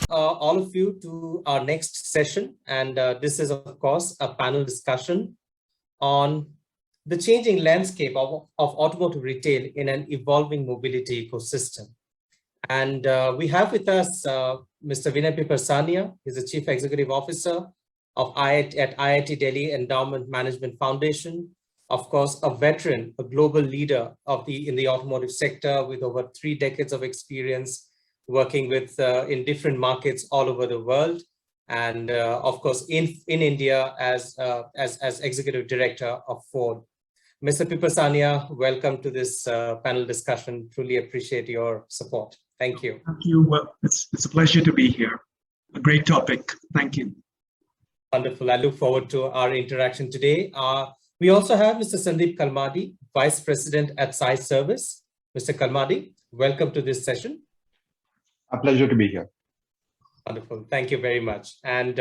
all of you to our next session. And this is, of course, a panel discussion on the changing landscape of automotive retail in an evolving mobility ecosystem. And we have with us Mr. Vinay Piparsania. He's the Chief Executive Officer of at IITDelhi Endowment Management Foundation. Of course, a veteran, a global leader in the automotive sector with over 3 decades of experience working with in different markets all over the world. And of course, in India as Executive Director of Ford. Mr. Piparsania, welcome to this panel discussion. Truly appreciate your support. Thank you. Thank you. Well, it's a pleasure to be here. A great topic. Thank you. Wonderful. I look forward to our interaction today. We also have Mr. Sandeep Kalmadi, Vice President at Size Service. Mr. Kalmadi, welcome to this session. A pleasure to be here. Wonderful. Thank you very much. And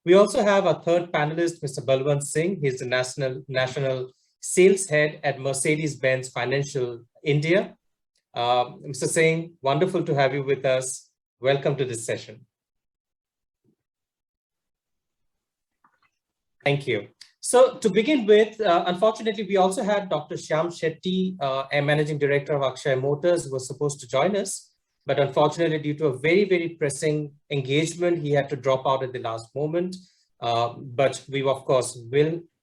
we also have our third panelist, Mr. Balwant Singh. He's the National Sales Head at Mercedes-Benz Financial India. Mr. Singh, wonderful to have you with us. Welcome to this session. Thank you. So to begin with, unfortunately, we also had Dr. Shyam Shetty, a Managing Director of Akshay Motors, who was supposed to join us. But unfortunately, due to a very, very pressing engagement, he had to drop out at the last moment. But we, of course,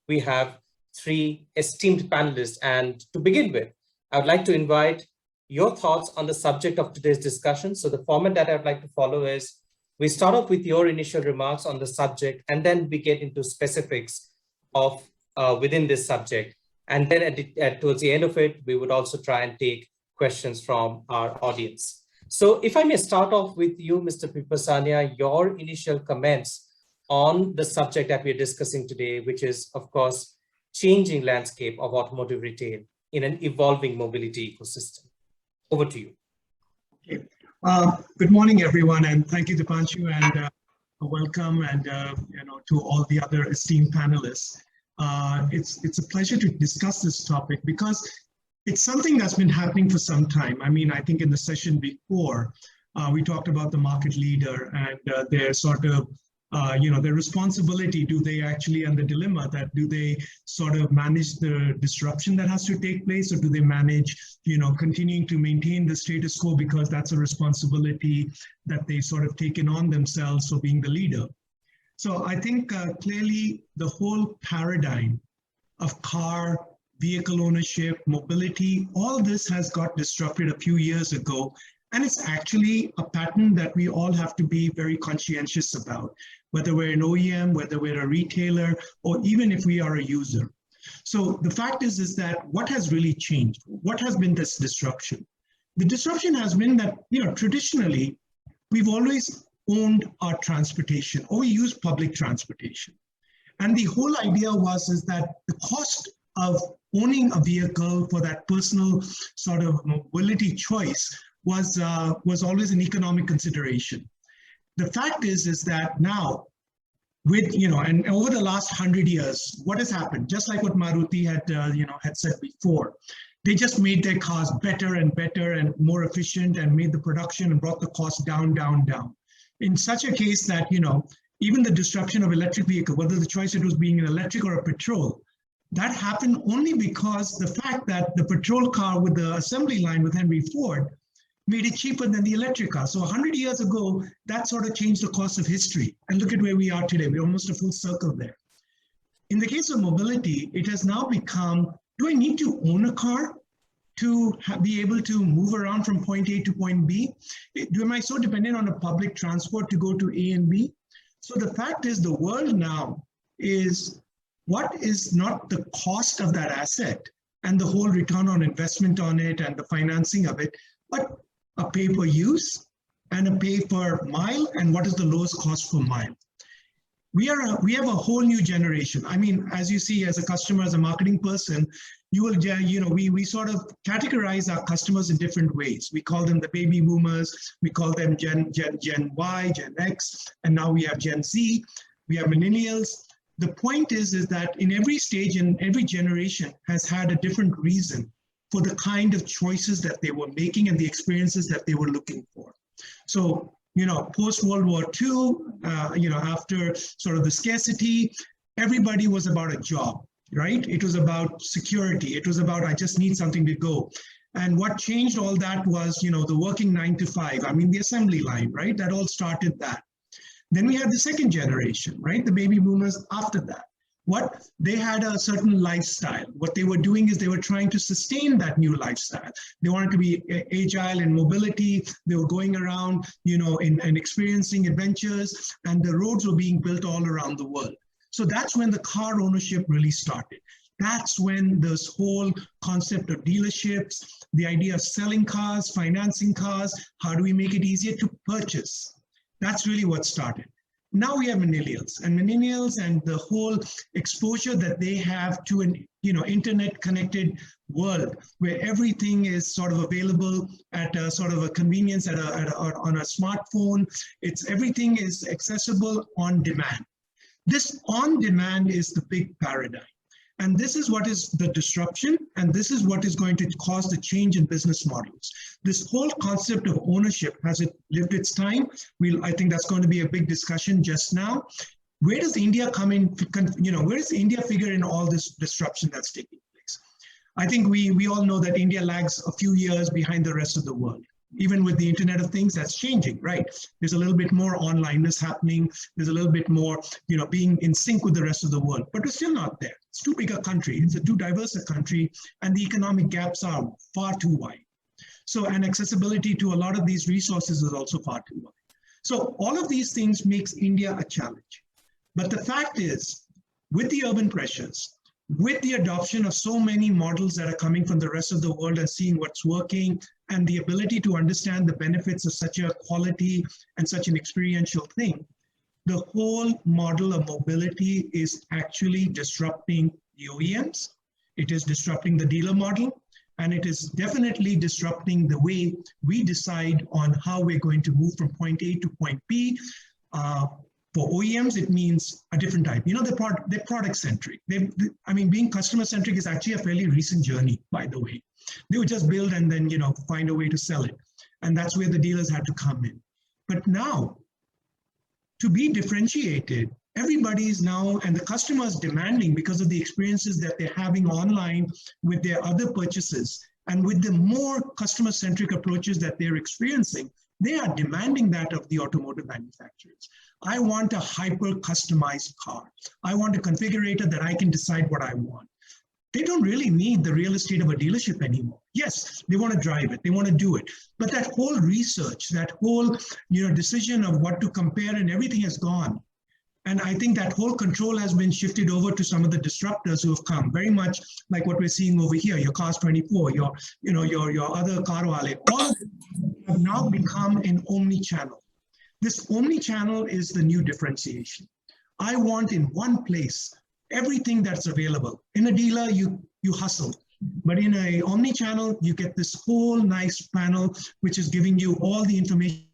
we have 3 esteemed panelists. And to begin with, I would like to invite your thoughts on the subject of today's discussion. So the format that I'd like to follow is we start off with your initial remarks on the subject, and then we get into specifics of within this subject. And then towards the end of it, we would also try and take questions from our audience. So if I may start off with you, Mr. Piparsania, your initial comments on the subject that we're discussing today, which is, of course, changing landscape of automotive retail in an evolving mobility ecosystem. Over to you. Okay. Good morning, everyone, and thank you, Deepangshu, and welcome, and to all the other esteemed panelists. It's a pleasure to discuss this topic because it's something that's been happening for some time. I mean, I think in the session before, we talked about the market leader and their sort of, their responsibility. Do they actually, and the dilemma that do they sort of manage the disruption that has to take place, or do they manage, continuing to maintain the status quo because that's a responsibility that they sort of taken on themselves for being the leader. So I think clearly the whole paradigm of car, vehicle ownership, mobility, all this has got disrupted a few years ago. And it's actually a pattern that we all have to be very conscientious about, whether we're an OEM, whether we're a retailer, or even if we are a user. So the fact is that what has really changed? What has been this disruption? The disruption has been that, traditionally, we've always owned our transportation, or we use public transportation. And the whole idea is that the cost of owning a vehicle for that personal sort of mobility choice was always an economic consideration. The fact is that now, with and over the last 100 years, what has happened? Just like what Maruti had said before, they just made their cars better and better and more efficient, and made the production and brought the cost down, down, down. In such a case that even the disruption of electric vehicle, whether the choice it was being an electric or a petrol, that happened only because the fact that the petrol car with the assembly line with Henry Ford made it cheaper than the electric car. So 100 years ago, that sort of changed the course of history. And look at where we are today. We're almost a full circle there. In the case of mobility, it has now become, do I need to own a car to be able to move around from point A to point B? Am I so dependent on a public transport to go to A and B? So the fact is, the world now is, what is not the cost of that asset and the whole return on investment on it and the financing of it, but a pay per use and a pay per mile, and what is the lowest cost per mile. We have a whole new generation. I mean, as you see, as a customer, as a marketing person, you will, we sort of categorize our customers in different ways. We call them the baby boomers, we call them Gen Y, Gen X, and now we have Gen Z, we have millennials. The point is that in every stage and every generation has had a different reason for the kind of choices that they were making and the experiences that they were looking for. So post World War II, after sort of the scarcity, everybody was about a job, right? It was about security. It was about, I just need something to go. And what changed all that was, the working 9 to 5. I mean, the assembly line, right? That all started that. Then we had the second generation, right? The baby boomers after that. They had a certain lifestyle. What they were doing is they were trying to sustain that new lifestyle. They wanted to be agile in mobility. They were going around, and experiencing adventures, and the roads were being built all around the world. So that's when the car ownership really started. That's when this whole concept of dealerships, the idea of selling cars, financing cars, how do we make it easier to purchase? That's really what started. Now we have millennials and the whole exposure that they have to an internet connected world where everything is sort of available at a sort of a convenience on a smartphone. Everything is accessible on demand. This on demand is the big paradigm. And this is what is the disruption, and this is what is going to cause the change in business models. This whole concept of ownership, has it lived its time? I think that's going to be a big discussion just now. Where does India come in? Where does India figure in all this disruption that's taking place? I think we all know that India lags a few years behind the rest of the world. Even with the Internet of Things, that's changing, right? There's a little bit more onlineness happening. There's a little bit more, being in sync with the rest of the world, but we're still not there. It's too big a country. It's a too diverse a country, and the economic gaps are far too wide. So, and accessibility to a lot of these resources is also far too wide. So all of these things makes India a challenge. But the fact is, with the urban pressures, with the adoption of so many models that are coming from the rest of the world and seeing what's working, and the ability to understand the benefits of such a quality and such an experiential thing, the whole model of mobility is actually disrupting the OEMs. It is disrupting the dealer model, and it is definitely disrupting the way we decide on how we're going to move from point A to point B. For OEMs, it means a different type. They're product-centric. Being customer-centric is actually a fairly recent journey, by the way. They would just build and then, find a way to sell it. And that's where the dealers had to come in. But now, to be differentiated, everybody is now, and the customers demanding because of the experiences that they're having online with their other purchases, and with the more customer-centric approaches that they're experiencing, they are demanding that of the automotive manufacturers. I want a hyper-customized car. I want a configurator that I can decide what I want. They don't really need the real estate of a dealership anymore. Yes, they want to drive it, they want to do it. But that whole research, that whole decision of what to compare and everything has gone. And I think that whole control has been shifted over to some of the disruptors who have come, very much like what we're seeing over here, your Cars 24, your other Carwale, all of them have now become an omni-channel. This omni-channel is the new differentiation. I want in one place everything that's available. In a dealer, you hustle. But in a omni-channel, you get this whole nice panel, which is giving you all the information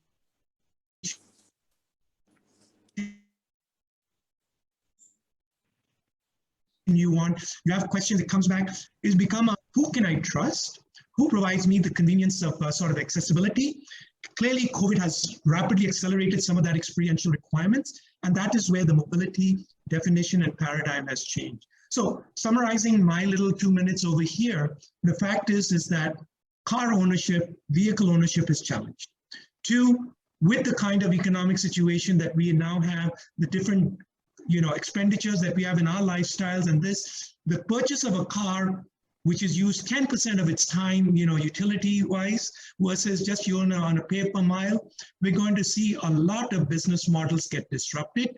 you want. You have questions, it comes back. It's become who can I trust? Who provides me the convenience of sort of accessibility? Clearly, COVID has rapidly accelerated some of that experiential requirements, and that is where the mobility definition and paradigm has changed. So summarizing my little 2 minutes over here, the fact is that car ownership, vehicle ownership is challenged. Two, with the kind of economic situation that we now have, the different expenditures that we have in our lifestyles, and the purchase of a car which is used 10% of its time, utility-wise, versus just on a pay per mile, we're going to see a lot of business models get disrupted.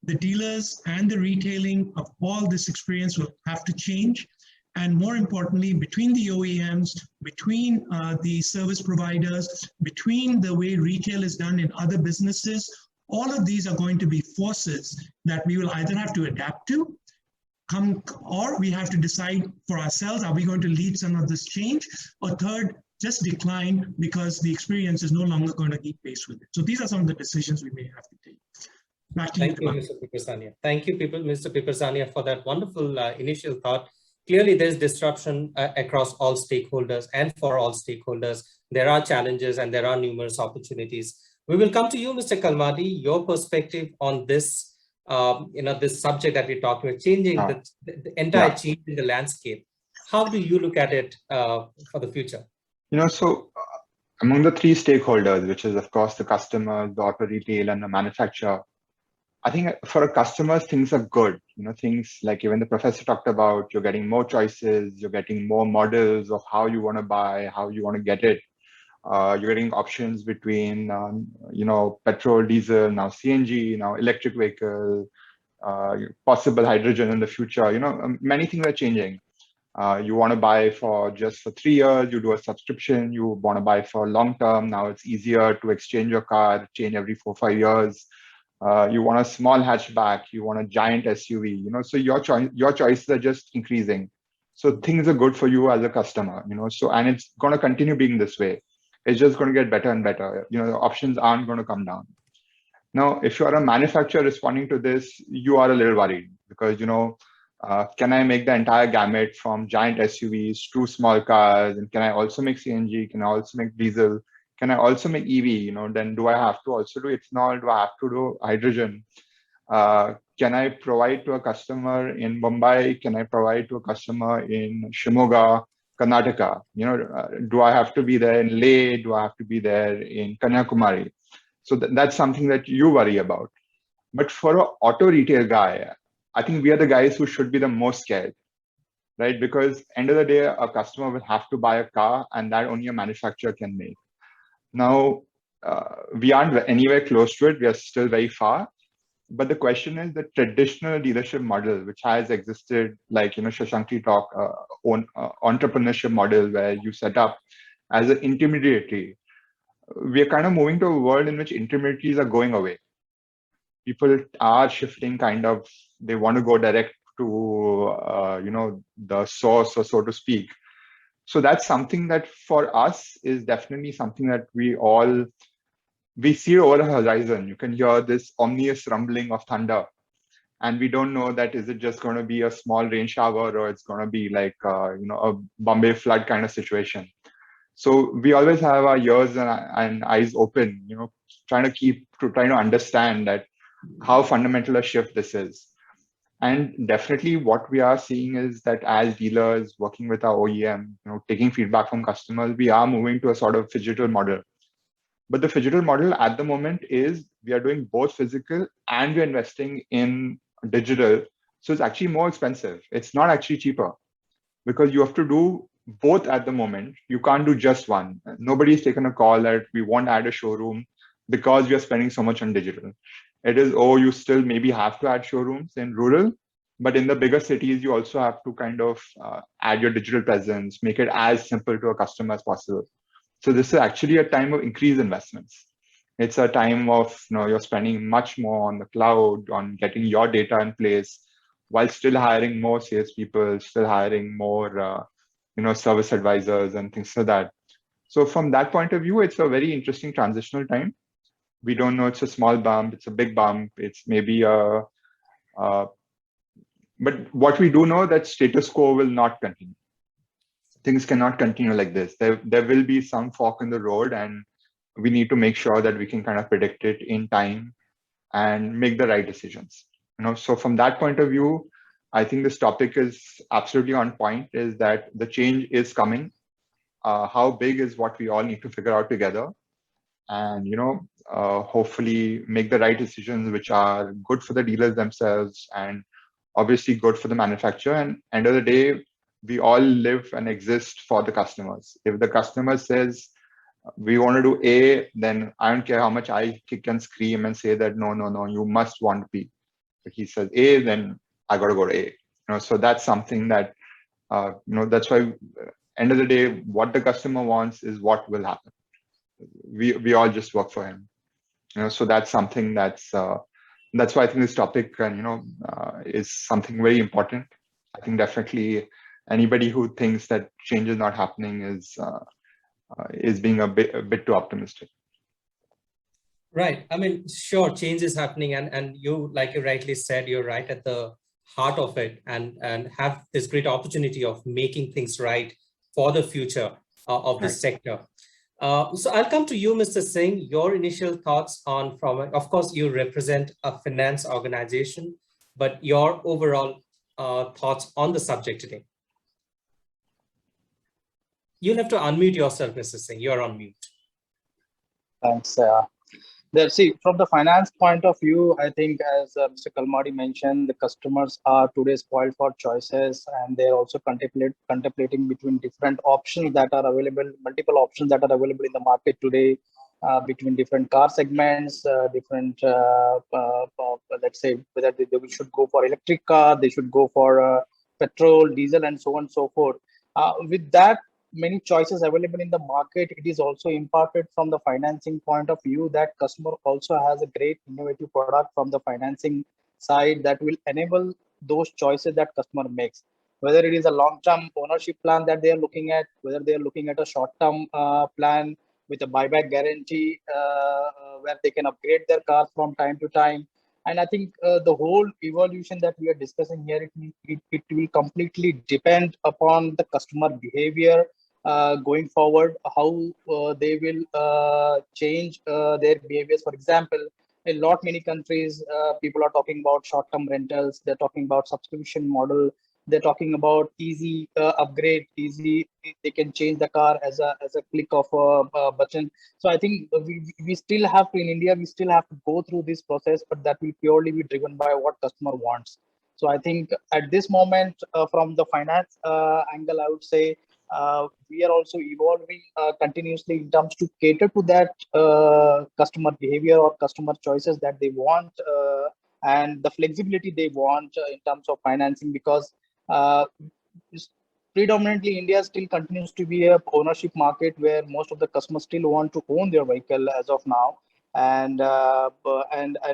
The dealers and the retailing of all this experience will have to change. And more importantly, between the OEMs, between the service providers, between the way retail is done in other businesses, all of these are going to be forces that we will either have to adapt to, or we have to decide for ourselves, are we going to lead some of this change? Or third, just decline because the experience is no longer going to keep pace with it. So these are some of the decisions we may have to take. Back to Thank you, Mr. Piparsania. Thank you, Mr. Piparsania, for that wonderful initial thought. Clearly, there's disruption across all stakeholders and for all stakeholders. There are challenges and there are numerous opportunities. We will come to you, Mr. Kalmadi, your perspective on this, this subject that we're talking about, changing the entire change in the landscape. How do you look at it for the future? So among the three stakeholders, which is of course the customer, the auto retail, and the manufacturer, I think for a customer, things are good. Things like even the professor talked about, you're getting more choices, you're getting more models of how you want to buy, how you want to get it. You're getting options between, petrol, diesel, now CNG, now electric vehicle, possible hydrogen in the future. Many things are changing. You want to buy for 3 years, you do a subscription. You want to buy for long term. Now it's easier to exchange your car, change every 4 or 5 years. You want a small hatchback, you want a giant SUV, so your choices are just increasing. So things are good for you as a customer, and it's going to continue being this way. It's just going to get better and better. The options aren't going to come down. Now, if you are a manufacturer responding to this, you are a little worried because, can I make the entire gamut from giant SUVs to small cars? And can I also make CNG? Can I also make diesel? Can I also make EV? Then do I have to also do ethanol? Do I have to do hydrogen? Can I provide to a customer in Mumbai? Can I provide to a customer in Shimoga, Karnataka? Do I have to be there in Leh? Do I have to be there in Kanyakumari? So that's something that you worry about. But for an auto retail guy, I think we are the guys who should be the most scared, right? Because end of the day, a customer will have to buy a car, and that only a manufacturer can make. Now, we aren't anywhere close to it. We are still very far. But the question is the traditional dealership model, which has existed, like, Shashankji talk, entrepreneurship model where you set up as an intermediary. We are kind of moving to a world in which intermediaries are going away. People are shifting they want to go direct to, the source, or so to speak. So that's something that for us is definitely something that we see over the horizon. You can hear this ominous rumbling of thunder, and we don't know that is it just going to be a small rain shower or it's going to be like, a Bombay flood kind of situation. So we always have our ears and eyes open, trying to understand that how fundamental a shift this is. And definitely what we are seeing is that as dealers working with our OEM, taking feedback from customers, we are moving to a sort of phygital model. But the phygital model at the moment is we are doing both physical and we're investing in digital. So it's actually more expensive. It's not actually cheaper because you have to do both at the moment. You can't do just one. Nobody's taken a call that we won't add a showroom because we are spending so much on digital. It is, you still maybe have to add showrooms in rural, but in the bigger cities, you also have to add your digital presence, make it as simple to a customer as possible. So this is actually a time of increased investments. It's a time of, you're spending much more on the cloud, on getting your data in place, while still hiring more salespeople, still hiring more, service advisors and things like that. So from that point of view, it's a very interesting transitional time. We don't know, it's a small bump, it's a big bump, it's maybe but what we do know that status quo will not continue. Things cannot continue like this. There will be some fork in the road, and we need to make sure that we can kind of predict it in time and make the right decisions. So from that point of view, I think this topic is absolutely on point, is that the change is coming. How big is what we all need to figure out together, and hopefully make the right decisions which are good for the dealers themselves and obviously good for the manufacturer. And end of the day, we all live and exist for the customers. If the customer says we want to do A, then I don't care how much I kick and scream and say that no, you must want B. But he says A, then I got to go to A. So that's something that that's why end of the day, what the customer wants is what will happen. We all just work for him. So that's something that's why I think this topic is something very important. I think definitely anybody who thinks that change is not happening is being a bit too optimistic. Right. I mean, sure, change is happening, and you, like you rightly said, you're right at the heart of it, and have this great opportunity of making things right for the future of this sector. So I'll come to you, Mr. Singh, your initial thoughts on of course, you represent a finance organization, but your overall thoughts on the subject today. You'll have to unmute yourself, Mr. Singh. You're on mute. Thanks. See, from the finance point of view, I think as Mr. Kalmadi mentioned, the customers are today spoiled for choices, and they're also contemplating between different options that are available, multiple options that are available in the market today, between different car segments, let's say whether they should go for electric car, they should go for petrol, diesel, and so on and so forth. With that many choices available in the market, it is also imparted from the financing point of view that customer also has a great innovative product from the financing side that will enable those choices that customer makes, whether it is a long-term ownership plan that they are looking at, whether they are looking at a short-term plan with a buyback guarantee where they can upgrade their cars from time to time. And I think the whole evolution that we are discussing here, it will completely depend upon the customer behavior going forward, how they will change their behaviors. For example, in many countries, people are talking about short-term rentals. They're talking about subscription model. They're talking about easy upgrade, easy. They can change the car as a click of a button. So I think we still have to, in India, we still have to go through this process, but that will purely be driven by what customer wants. So I think at this moment, from the finance angle, I would say we are also evolving continuously in terms to cater to that customer behavior or customer choices that they want and the flexibility they want in terms of financing, because predominantly India still continues to be a ownership market where most of the customers still want to own their vehicle as of now, and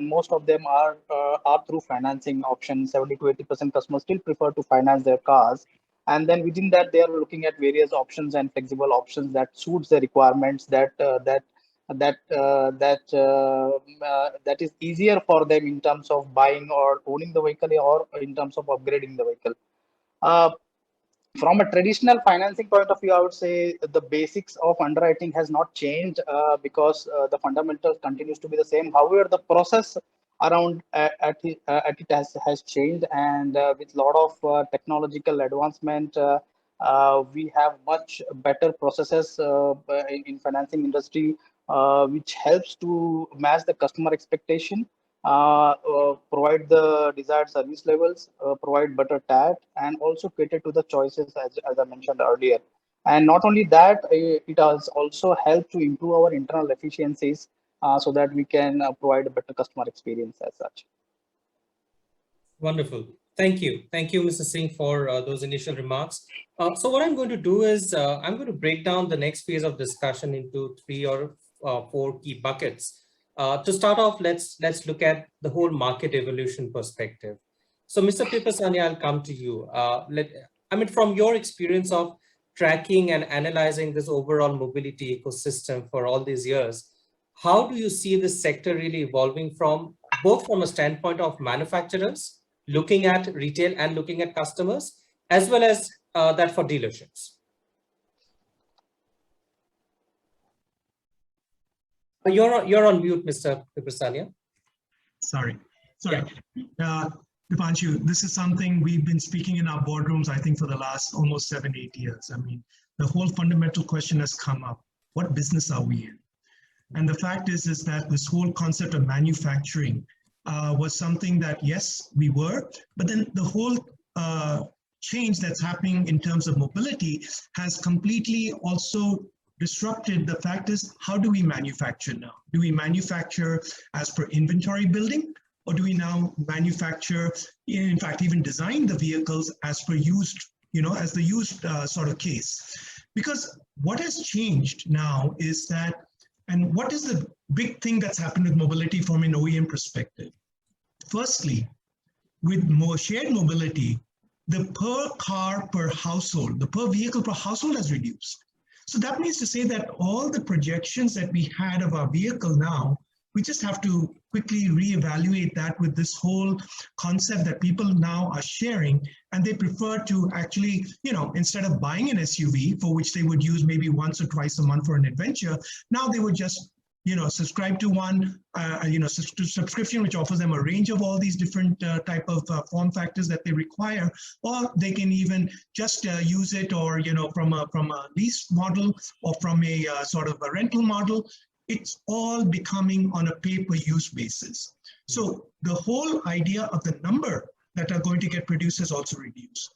most of them are through financing options. 70 to 80% customers still prefer to finance their cars, and then within that they are looking at various options and flexible options that suits their requirements, that is easier for them in terms of buying or owning the vehicle or in terms of upgrading the vehicle. From a traditional financing point of view, I would say the basics of underwriting has not changed because the fundamentals continues to be the same. However, the process around at it has changed, and with a lot of technological advancement, we have much better processes in financing industry, which helps to match the customer expectation, provide the desired service levels, provide better TAT, and also cater to the choices as I mentioned earlier. And not only that, it has also helped to improve our internal efficiencies so that we can provide a better customer experience as such. Wonderful. Thank you. Thank you, Mr. Singh, for those initial remarks. So what I'm going to do is I'm going to break down the next phase of discussion into 3 or 4 key buckets. To start off, let's look at the whole market evolution perspective. So, Mr. Piparsania, I'll come to you. From your experience of tracking and analyzing this overall mobility ecosystem for all these years, how do you see this sector really evolving from both from a standpoint of manufacturers, looking at retail and looking at customers, as well as that for dealerships? You're on mute, Mr. Piparsania. Sorry. Deepangshu, this is something we've been speaking in our boardrooms, I think, for the last almost 7-8 years. I mean, the whole fundamental question has come up. What business are we in? And the fact is that this whole concept of manufacturing was something that, yes, we were, but then the whole change that's happening in terms of mobility has completely also disrupted. The fact is, how do we manufacture now? Do we manufacture as per inventory building, or do we now manufacture, in fact, even design the vehicles as per used, as the used sort of case? Because what has changed now is that, and what is the big thing that's happened with mobility from an OEM perspective? Firstly, with more shared mobility, the per car per household, the per vehicle per household has reduced. So that means to say that all the projections that we had of our vehicle now we just have to quickly reevaluate that with this whole concept that people now are sharing, and they prefer to actually, instead of buying an SUV for which they would use maybe once or twice a month for an adventure, now they would just subscribe to one, subscription which offers them a range of all these different type of form factors that they require, or they can even just use it, or from a lease model or from a sort of a rental model. It's all becoming on a pay-per-use basis. So the whole idea of the number that are going to get produced is also reduced.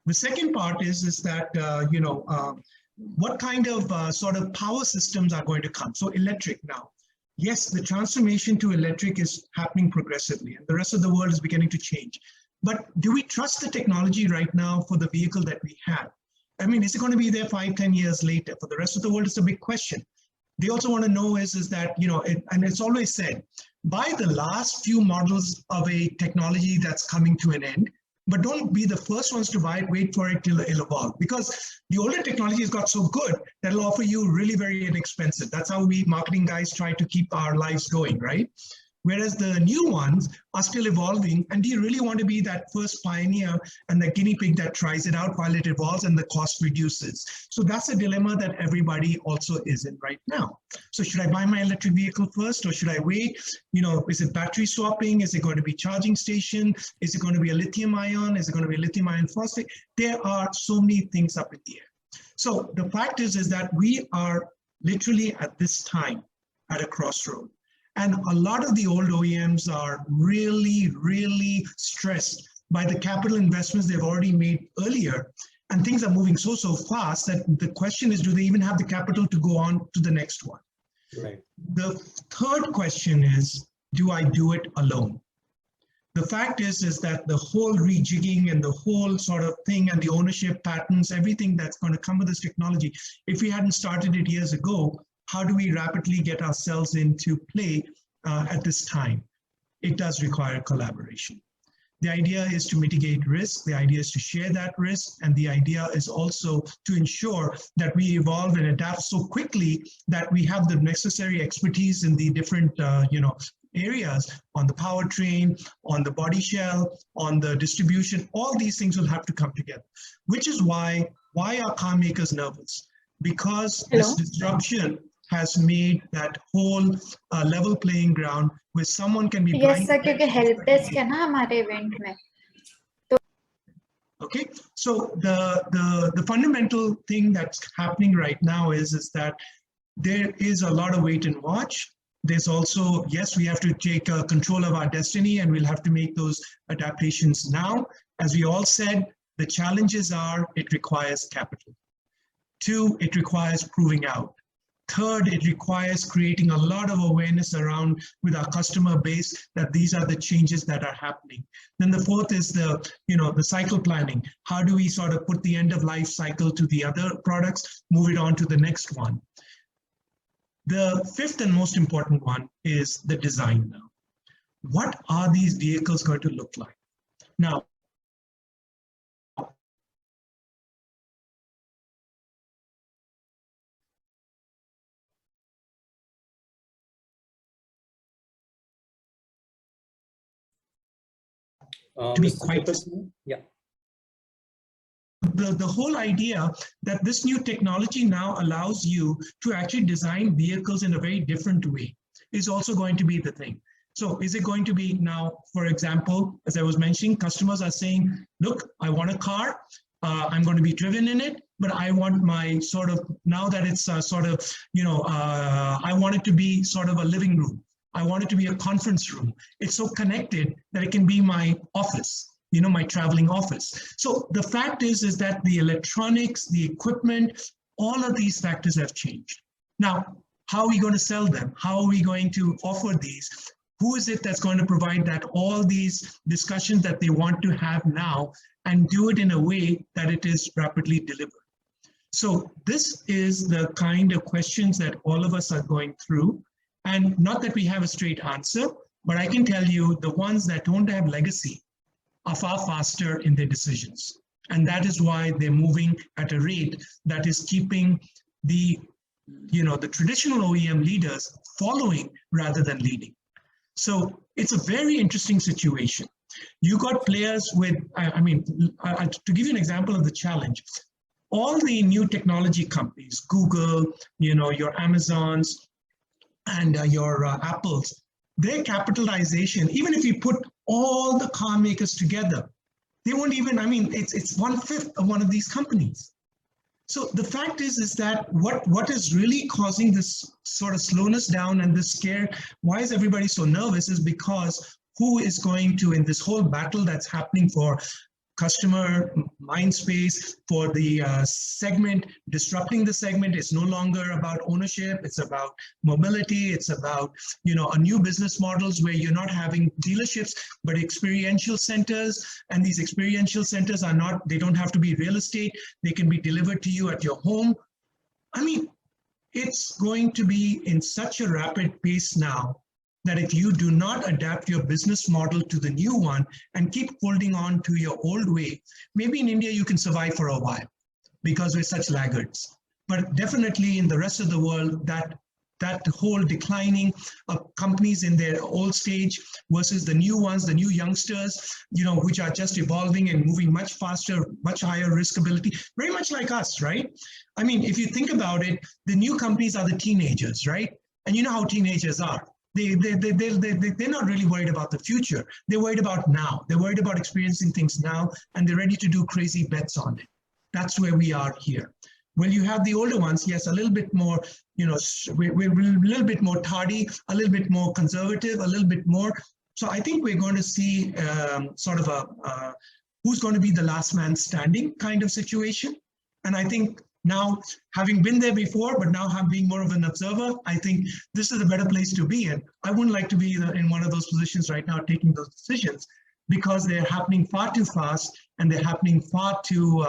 The second part is that what kind of sort of power systems are going to come? So electric now. Yes, the transformation to electric is happening progressively, and the rest of the world is beginning to change. But do we trust the technology right now for the vehicle that we have? I mean, is it going to be there 5-10 years later? For the rest of the world, it's a big question. They also want to know is that, and it's always said, buy the last few models of a technology that's coming to an end, but don't be the first ones to buy it, wait for it till it'll evolve. Because the older technology has got so good that it'll offer you really very inexpensive. That's how we marketing guys try to keep our lives going, right? Whereas the new ones are still evolving. And do you really want to be that first pioneer and the guinea pig that tries it out while it evolves and the cost reduces? So that's a dilemma that everybody also is in right now. So should I buy my electric vehicle first, or should I wait? Is it battery swapping? Is it going to be charging station? Is it going to be a lithium ion? Is it going to be a lithium ion phosphate? There are so many things up in the air. So the fact is that we are literally at this time at a crossroad. And a lot of the old OEMs are really, really stressed by the capital investments they've already made earlier. And things are moving so fast that the question is, do they even have the capital to go on to the next one? Right. The third question is, do I do it alone? The fact is that the whole rejigging and the whole sort of thing and the ownership patterns, everything that's going to come with this technology, if we hadn't started it years ago, how do we rapidly get ourselves into play at this time? It does require collaboration. The idea is to mitigate risk. The idea is to share that risk. And the idea is also to ensure that we evolve and adapt so quickly that we have the necessary expertise in the different areas on the powertrain, on the body shell, on the distribution. All these things will have to come together, which is why are car makers nervous? Because this disruption has made that whole level playing ground where someone can be yes sir, क्योंकि help desk है ना हमारे event में. Okay, so the fundamental thing that's happening right now is that there is a lot of wait and watch. There's also, yes, we have to take control of our destiny, and we'll have to make those adaptations now. As we all said, the challenges are it requires capital. 2, it requires proving out. 3rd, it requires creating a lot of awareness around with our customer base that these are the changes that are happening. Then the 4th is the cycle planning. How do we sort of put the end of life cycle to the other products, move it on to the next one? The 5th and most important one is the design now. What are these vehicles going to look like? Now, to be quite yeah. The whole idea that this new technology now allows you to actually design vehicles in a very different way is also going to be the thing. So is it going to be now, for example, as I was mentioning, customers are saying, look, I want a car, I'm going to be driven in it, but I want my sort of, now that it's I want it to be sort of a living room. I want it to be a conference room. It's so connected that it can be my office, my traveling office. So the fact is that the electronics, the equipment, all of these factors have changed. Now, how are we going to sell them? How are we going to offer these? Who is it that's going to provide that all these discussions that they want to have now and do it in a way that it is rapidly delivered? So this is the kind of questions that all of us are going through. And not that we have a straight answer, but I can tell you the ones that don't have legacy are far faster in their decisions. And that is why they're moving at a rate that is keeping the the traditional OEM leaders following rather than leading. So it's a very interesting situation. You got players with, to give you an example of the challenge, all the new technology companies, Google, your Amazons and your Apples, their capitalization, even if you put all the car makers together, they won't even, it's 1/5 of one of these companies. So the fact is that what is really causing this sort of slowness down and this scare, why is everybody so nervous, is because who is going to, in this whole battle that's happening for customer mind space, for the segment, disrupting the segment, is no longer about ownership, it's about mobility, it's about, a new business models where you're not having dealerships, but experiential centers. And these experiential centers are not, they don't have to be real estate, they can be delivered to you at your home. It's going to be in such a rapid pace now that if you do not adapt your business model to the new one and keep holding on to your old way, maybe in India you can survive for a while because we're such laggards. But definitely in the rest of the world, that whole declining of companies in their old stage versus the new ones, the new youngsters, which are just evolving and moving much faster, much higher risk ability, very much like us, right? If you think about it, the new companies are the teenagers, right? And you know how teenagers are. They're not really worried about the future. They're worried about now. They're worried about experiencing things now, and they're ready to do crazy bets on it. That's where we are here. Well, you have the older ones, yes, a little bit more, we're a little bit more tardy, a little bit more conservative, a little bit more. So I think we're going to see sort of a who's going to be the last man standing kind of situation. And I think now, having been there before, but now being more of an observer, I think this is a better place to be in. I wouldn't like to be in one of those positions right now taking those decisions, because they're happening far too fast and they're happening far too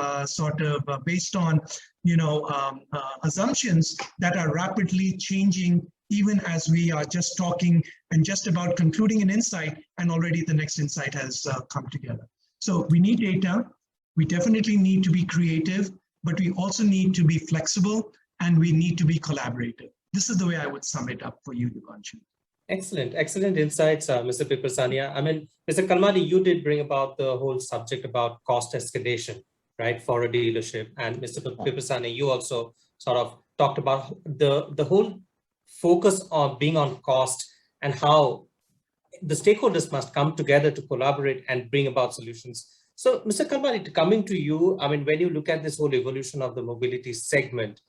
based on, assumptions that are rapidly changing, even as we are just talking and just about concluding an insight, and already the next insight has come together. So we need data. We definitely need to be creative, but we also need to be flexible and we need to be collaborative. This is the way I would sum it up for you, Deepangshu. Excellent insights, Mr. Piparsania. Mr. Kalmadi, you did bring about the whole subject about cost escalation, right, for a dealership. And Mr. Piparsania, you also sort of talked about the whole focus on being on cost and how the stakeholders must come together to collaborate and bring about solutions. So, Mr. Kalmadi, coming to you, when you look at this whole evolution of the mobility segment,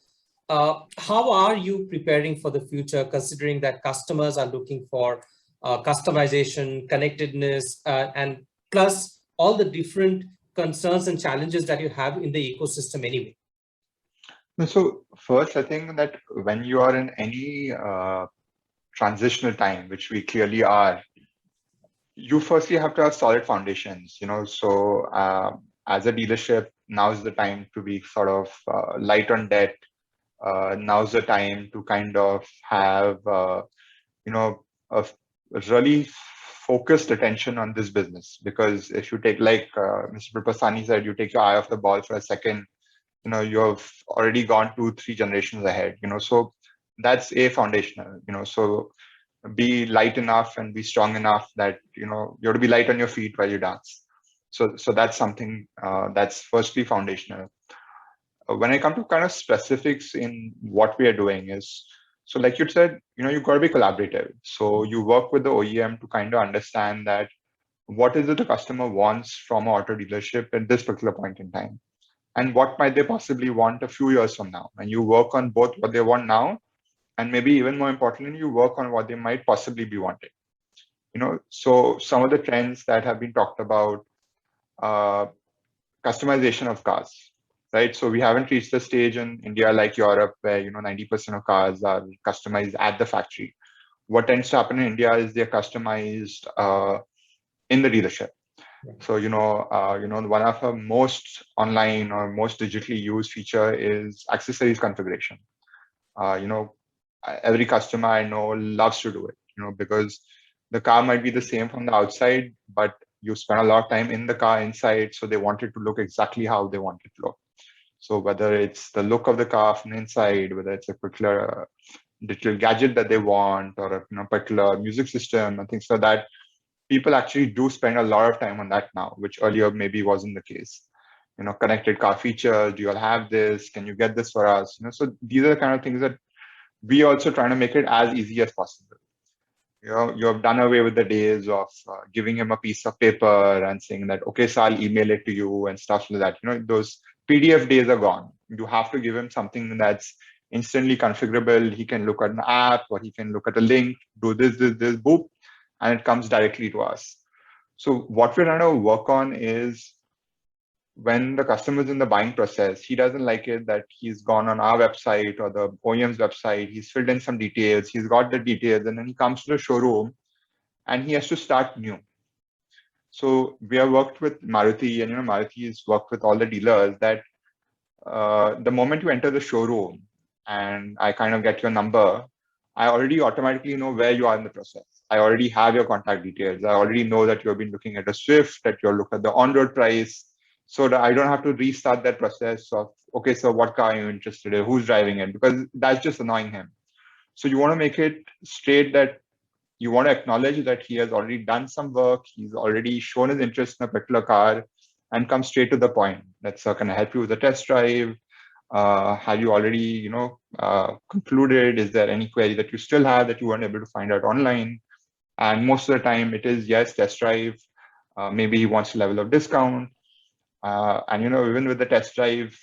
how are you preparing for the future, considering that customers are looking for customization, connectedness, and plus all the different concerns and challenges that you have in the ecosystem anyway? So first, I think that when you are in any transitional time, which we clearly are, you firstly have to have solid foundations, so as a dealership, now's the time to be sort of light on debt. Now's the time to kind of have, a really focused attention on this business. Because if you take, like Mr. Piparsania said, you take your eye off the ball for a second, you have already gone 2-3 generations ahead, so that's a foundational, so be light enough and be strong enough that, you have to be light on your feet while you dance. So that's something that's firstly foundational. When I come to kind of specifics in what we are doing is, so like you said, you've got to be collaborative. So you work with the OEM to kind of understand that what is it the customer wants from an auto dealership at this particular point in time, and what might they possibly want a few years from now. And you work on both what they want now, and maybe even more importantly, you work on what they might possibly be wanting. So some of the trends that have been talked about, customization of cars, right? So we haven't reached the stage in India like Europe where 90% of cars are customized at the factory. What tends to happen in India is they're customized in the dealership. So one of the most online or most digitally used feature is accessories configuration. Every customer I know loves to do it, because the car might be the same from the outside, but you spend a lot of time in the car inside, so they want it to look exactly how they want it to look. So whether it's the look of the car from the inside, whether it's a particular digital gadget that they want, or a particular music system and things like that, people actually do spend a lot of time on that now, which earlier maybe wasn't the case. Connected car features, do you all have this? Can you get this for us? So these are the kind of things that we also trying to make it as easy as possible. You have done away with the days of giving him a piece of paper and saying that, okay, so I'll email it to you and stuff like that. Those PDF days are gone. You have to give him something that's instantly configurable. He can look at an app, or he can look at a link, do this, boop, and it comes directly to us. So what we're trying to work on is, when the customer is in the buying process, he doesn't like it that he's gone on our website or the OEM's website, he's filled in some details, he's got the details, and then he comes to the showroom and he has to start new. So we have worked with Maruti, and Maruti has worked with all the dealers that the moment you enter the showroom and I kind of get your number, I already automatically know where you are in the process. I already have your contact details. I already know that you've been looking at a Swift, that you're looking at the on-road price, so that I don't have to restart that process of, okay, so what car are you interested in? Who's driving it? Because that's just annoying him. So you want to make it straight, that you want to acknowledge that he has already done some work. He's already shown his interest in a particular car, and come straight to the point. That's can I help you with a test drive? Have you already, concluded? Is there any query that you still have that you weren't able to find out online? And most of the time it is, yes, test drive. Maybe he wants a level of discount. And even with the test drive,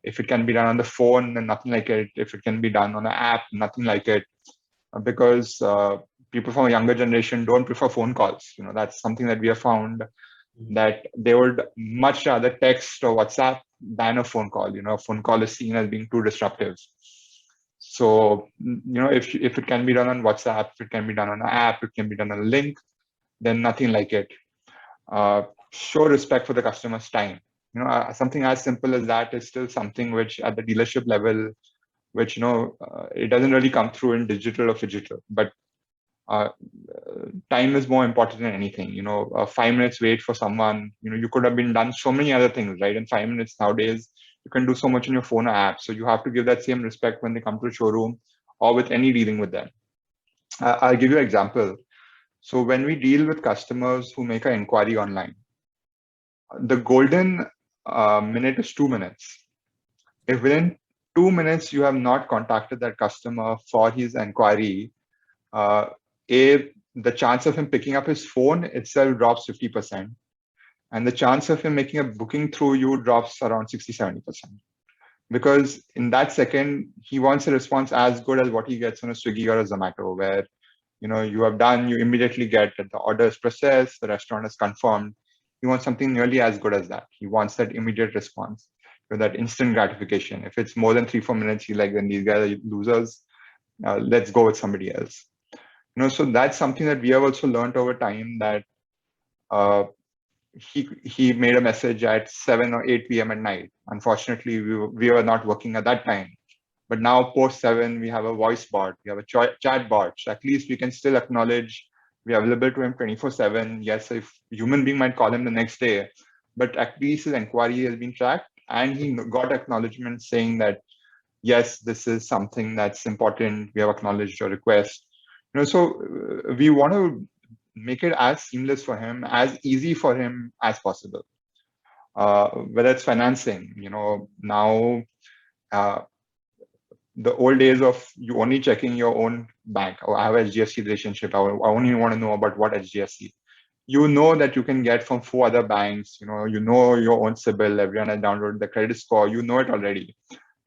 if it can be done on the phone, then nothing like it. If it can be done on an app, nothing like it. Because people from a younger generation don't prefer phone calls. That's something that we have found, that they would much rather text or WhatsApp than a phone call. A phone call is seen as being too disruptive. So, if it can be done on WhatsApp, if it can be done on an app, it can be done on a link, then nothing like it. Show respect for the customer's time. Something as simple as that is still something which at the dealership level, which, it doesn't really come through in digital or phygital, but time is more important than anything. 5 minutes wait for someone, you could have been done so many other things, right? In 5 minutes nowadays, you can do so much on your phone or app. So you have to give that same respect when they come to the showroom or with any dealing with them. I'll give you an example. So when we deal with customers who make an inquiry online, the golden minute is 2 minutes. If within 2 minutes you have not contacted that customer for his inquiry, the chance of him picking up his phone itself drops 50%. And the chance of him making a booking through you drops around 60-70%. Because in that second, he wants a response as good as what he gets on a Swiggy or a Zomato, where you have done, you immediately get that the order is processed, the restaurant is confirmed. He wants something nearly as good as that. He wants that immediate response, that instant gratification. If it's more than 3-4 minutes, he's like, then these guys are losers. Let's go with somebody else. So that's something that we have also learned over time, that he made a message at 7 or 8 p.m. at night. Unfortunately, we were not working at that time. But now post 7, we have a voice bot, we have a chat bot. So at least we can still acknowledge we are available to him 24/7. Yes, if human being might call him the next day, but at least his inquiry has been tracked and he got acknowledgement saying that, yes, this is something that's important. We have acknowledged your request. So we want to make it as seamless for him, as easy for him as possible. Whether it's financing, now the old days of you only checking your own bank, or I have HDFC relationship, I only want to know about what HDFC. That you can get from 4 other banks, your own CIBIL, everyone has downloaded the credit score, it already.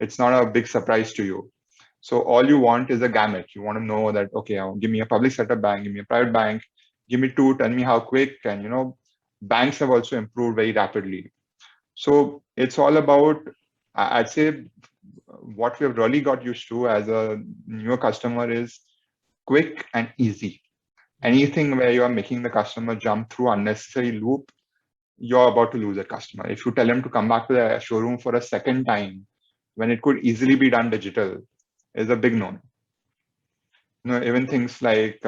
It's not a big surprise to you. So all you want is a gamut. You want to know that, okay, give me a public sector bank, give me a private bank, give me 2, tell me how quick. And, banks have also improved very rapidly. So it's all about, I'd say, what we have really got used to as a newer customer is quick and easy. Anything where you are making the customer jump through unnecessary loop, you're about to lose a customer. If you tell him to come back to the showroom for a second time, when it could easily be done digital, is a big no. Even things like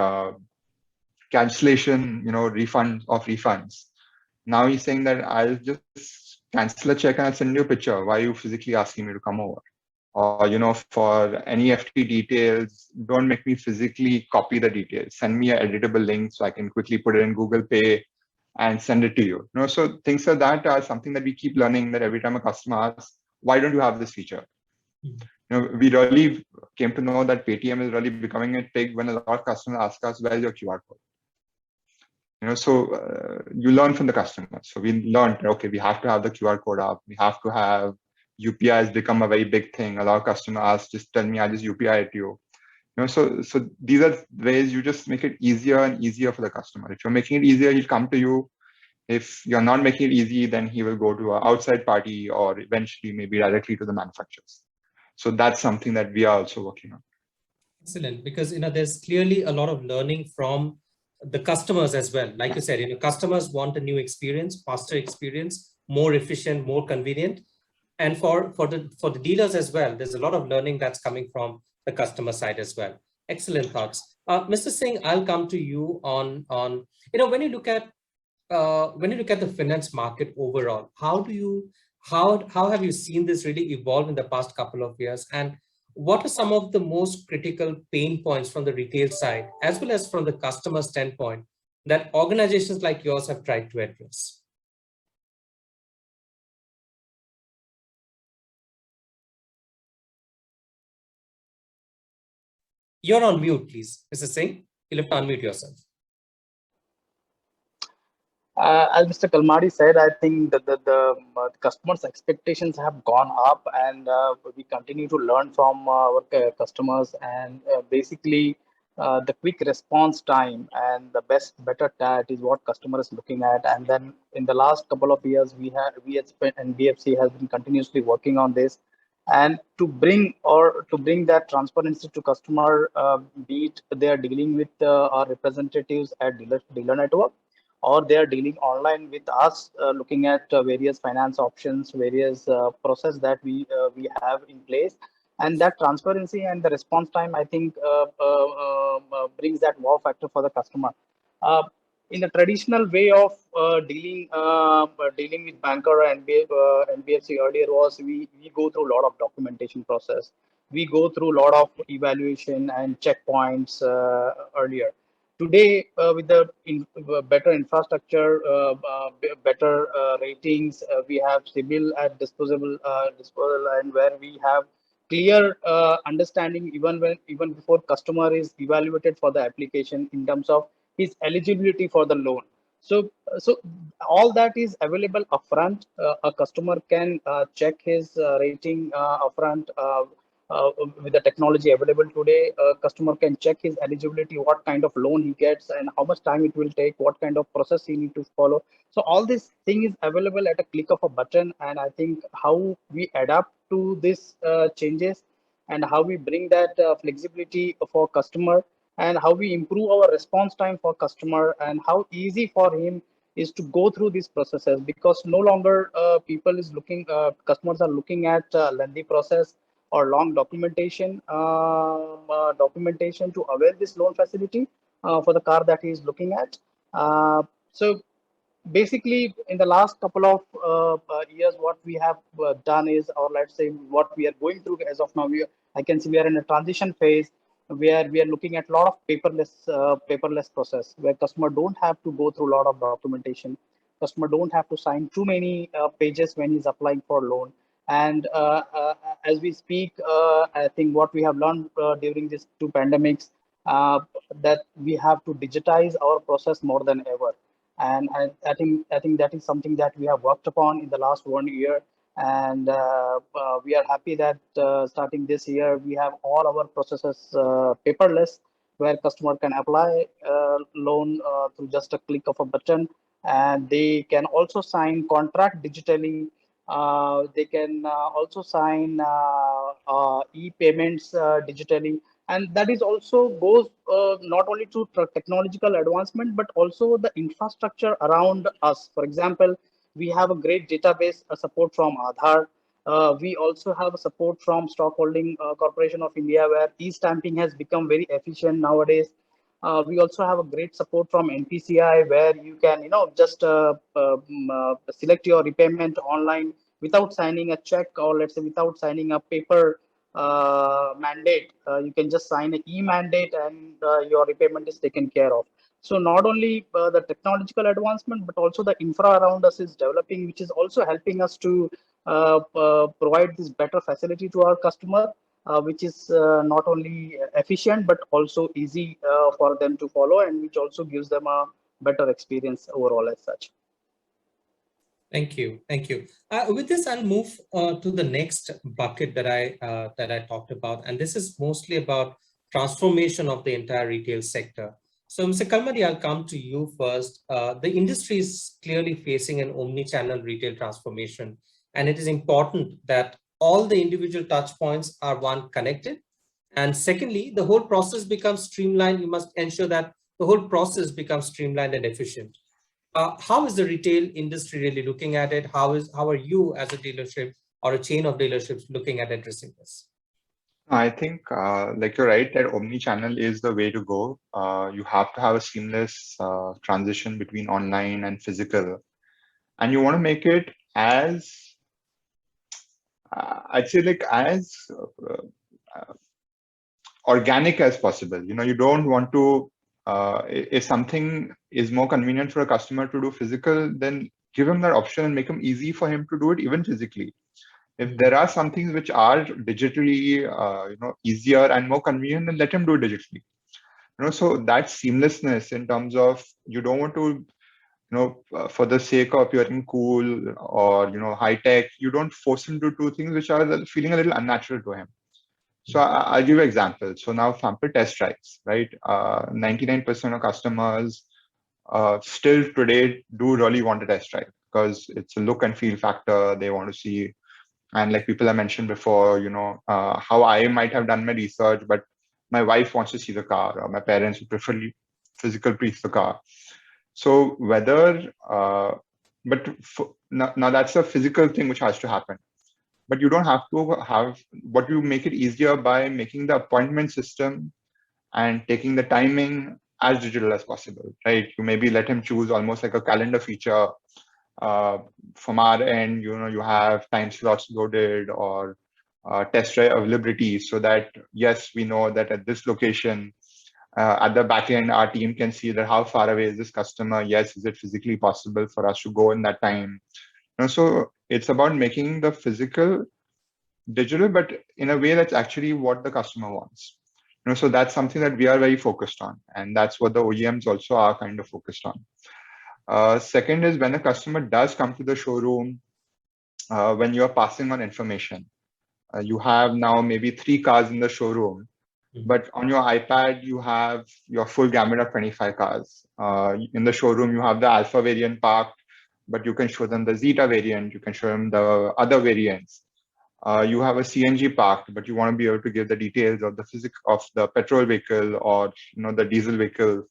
cancellation, refund of refunds. Now he's saying that I'll just cancel a check and I'll send you a picture. Why are you physically asking me to come over? Or, for NEFT details, don't make me physically copy the details. Send me an editable link so I can quickly put it in Google Pay and send it to you. So things like that are something that we keep learning, that every time a customer asks, why don't you have this feature? We really came to know that Paytm is really becoming a big when a lot of customers ask us, where's your QR code? So you learn from the customer. So we learned, okay, we have to have the QR code up. We have to have UPI has become a very big thing. A lot of customers ask, just tell me, I just UPI it to you. So these are ways you just make it easier and easier for the customer. If you're making it easier, he'll come to you. If you're not making it easy, then he will go to an outside party or eventually maybe directly to the manufacturers. So that's something that we are also working on. Excellent, because there's clearly a lot of learning from the customers as well. Like you said, customers want a new experience, faster experience, more efficient, more convenient. And for the dealers as well, there's a lot of learning that's coming from the customer side as well. Excellent thoughts. Mr. Singh, I'll come to you on when you look at the finance market overall, how have you seen this really evolve in the past couple of years? And what are some of the most critical pain points from the retail side, as well as from the customer standpoint, that organizations like yours have tried to address? You're on mute, please, Mr. Singh. You'll have to unmute yourself. As Mr. Kalmadi said, I think that the customers' expectations have gone up, and we continue to learn from our customers. And basically, the quick response time and the better TAT is what customer is looking at. And then in the last couple of years, we at NBFC has been continuously working on this. And to bring that transparency to customer, be it they are dealing with our representatives at dealer network, or they are dealing online with us, looking at various finance options, various process that we have in place. And that transparency and the response time, I think, brings that wow factor for the customer. In the traditional way of dealing with banker and NBFC earlier was we go through a lot of documentation process. We go through a lot of evaluation and checkpoints earlier. Today, with the better infrastructure, better ratings, we have CIBIL at disposal, and where we have clear understanding even before customer is evaluated for the application in terms of his eligibility for the loan. So all that is available upfront. A customer can check his rating upfront. With the technology available today, a customer can check his eligibility, what kind of loan he gets, and how much time it will take, what kind of process he need to follow. So all this thing is available at a click of a button. And I think how we adapt to this changes, and how we bring that flexibility for customer, and how we improve our response time for customer, and how easy for him is to go through these processes, because no longer customers are looking at lengthy process or long documentation to avail this loan facility for the car that he is looking at. So basically, in the last couple of years, what we have done is, or let's say what we are going through as of now, I can see we are in a transition phase where we are looking at a lot of paperless process, where customer don't have to go through a lot of documentation. Customer don't have to sign too many pages when he's applying for loan. And as we speak, I think what we have learned during these two pandemics, that we have to digitize our process more than ever. And I think that is something that we have worked upon in the last 1 year. And we are happy that starting this year, we have all our processes paperless, where customer can apply loan through just a click of a button. And they can also sign contract digitally. They can also sign e-payments digitally. And that is also goes not only to technological advancement, but also the infrastructure around us. For example, we have a great database support from Aadhaar. We also have a support from Stockholding Corporation of India, where e-stamping has become very efficient nowadays. We also have a great support from NPCI where you can, just select your repayment online without signing a check, or let's say without signing a paper mandate. You can just sign an e-mandate and your repayment is taken care of. So not only the technological advancement, but also the infra around us is developing, which is also helping us to provide this better facility to our customer, which is not only efficient but also easy for them to follow, and which also gives them a better experience overall as such. Thank you. Thank you. With this, I'll move to the next bucket that I talked about, and this is mostly about transformation of the entire retail sector. So, Mr. Kalmadi, I'll come to you first. The industry is clearly facing an omni-channel retail transformation, and it is important that all the individual touch points are one, connected, and secondly, the whole process becomes streamlined. You must ensure that the whole process becomes streamlined and efficient. How is the retail industry really looking at it? How are you as a dealership or a chain of dealerships looking at addressing this? I think, like you're right, that omni-channel is the way to go. You have to have a seamless transition between online and physical, and you want to make it as, I'd say, like as organic as possible. You don't want to, if something is more convenient for a customer to do physical, then give him that option and make him easy for him to do it even physically. If there are some things which are digitally, easier and more convenient, then let him do it digitally. So that seamlessness in terms of, you don't want to, for the sake of appearing cool or, high tech, you don't force him to do things which are feeling a little unnatural to him. So I'll give you an example. So now sample test drives, right? 99% of customers still today do really want a test drive because it's a look and feel factor. They want to see, and like people have mentioned before, how I might have done my research, but my wife wants to see the car, or my parents would prefer physical piece of the car. So whether, now that's a physical thing which has to happen. But you don't have to have, what you make it easier by making the appointment system and taking the timing as digital as possible, right? You maybe let him choose almost like a calendar feature. From our end, you have time slots loaded or test drive availability, so that, yes, we know that at this location, at the back end, our team can see that how far away is this customer? Yes, is it physically possible for us to go in that time? So it's about making the physical digital, but in a way that's actually what the customer wants. So that's something that we are very focused on, and that's what the OEMs also are kind of focused on. Second is when a customer does come to the showroom, when you are passing on information, you have now maybe 3 cars in the showroom, but on your iPad, you have your full gamut of 25 cars. In the showroom, you have the Alpha variant parked, but you can show them the Zeta variant, you can show them the other variants. You have a CNG parked, but you want to be able to give the details of the physics of the petrol vehicle or the diesel vehicle.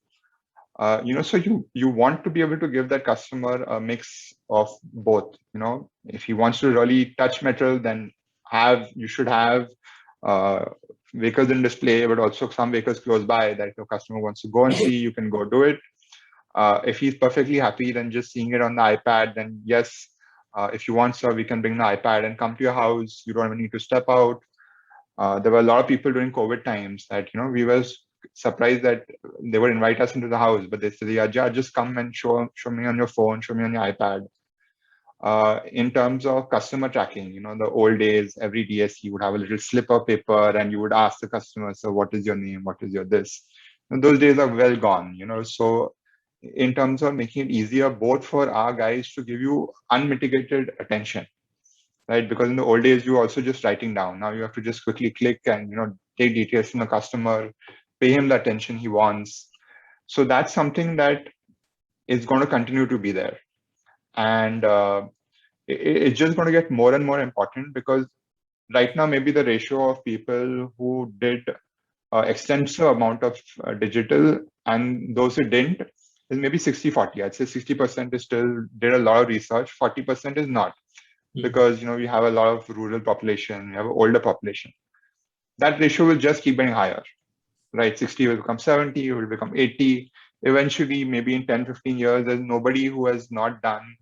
So you want to be able to give that customer a mix of both. If he wants to really touch metal, then you should have vehicles in display, but also some vehicles close by that if your customer wants to go and see, you can go do it. If he's perfectly happy, then just seeing it on the iPad, then yes, if you want, sir, we can bring the iPad and come to your house. You don't even need to step out. There were a lot of people during COVID times that, we were surprised that they would invite us into the house, but they said, yeah, just come and show me on your phone, show me on your iPad. In terms of customer tracking, the old days, every DSC would have a little slip of paper and you would ask the customer, so what is your name? What is your this? And those days are well gone, so in terms of making it easier, both for our guys to give you unmitigated attention, right? Because in the old days, you were also just writing down. Now you have to just quickly click and, take details from the customer, pay him the attention he wants. So that's something that is going to continue to be there. And it's just going to get more and more important, because right now, maybe the ratio of people who did extensive amount of digital and those who didn't is maybe 60-40. I'd say 60% is still did a lot of research, 40% is not, because we have a lot of rural population, we have an older population. That ratio will just keep getting higher. right? 60 will become 70, will become 80. Eventually, maybe in 10, 15 years, there's nobody who has not done,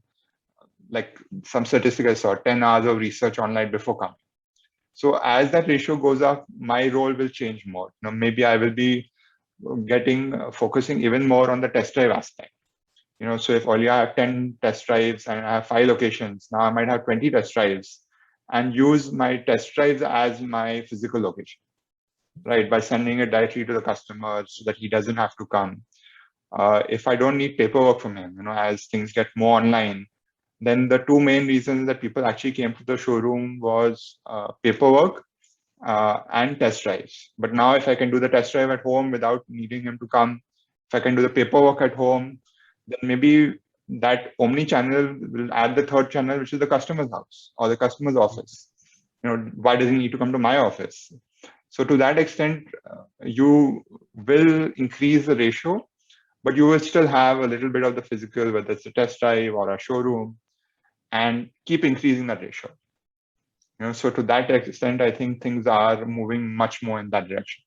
like some statistic I saw, 10 hours of research online before coming. So as that ratio goes up, my role will change more. Maybe I will be focusing even more on the test drive aspect. So if earlier I have 10 test drives and I have 5 locations, now I might have 20 test drives and use my test drives as my physical location, right? By sending it directly to the customer so that he doesn't have to come. If I don't need paperwork from him, as things get more online, then the 2 main reasons that people actually came to the showroom was paperwork and test drives. But now if I can do the test drive at home without needing him to come, if I can do the paperwork at home, then maybe that omni-channel will add the 3rd channel, which is the customer's house or the customer's office. Why does he need to come to my office? So to that extent, you will increase the ratio, but you will still have a little bit of the physical, whether it's a test drive or a showroom, and keep increasing that ratio. So to that extent, I think things are moving much more in that direction.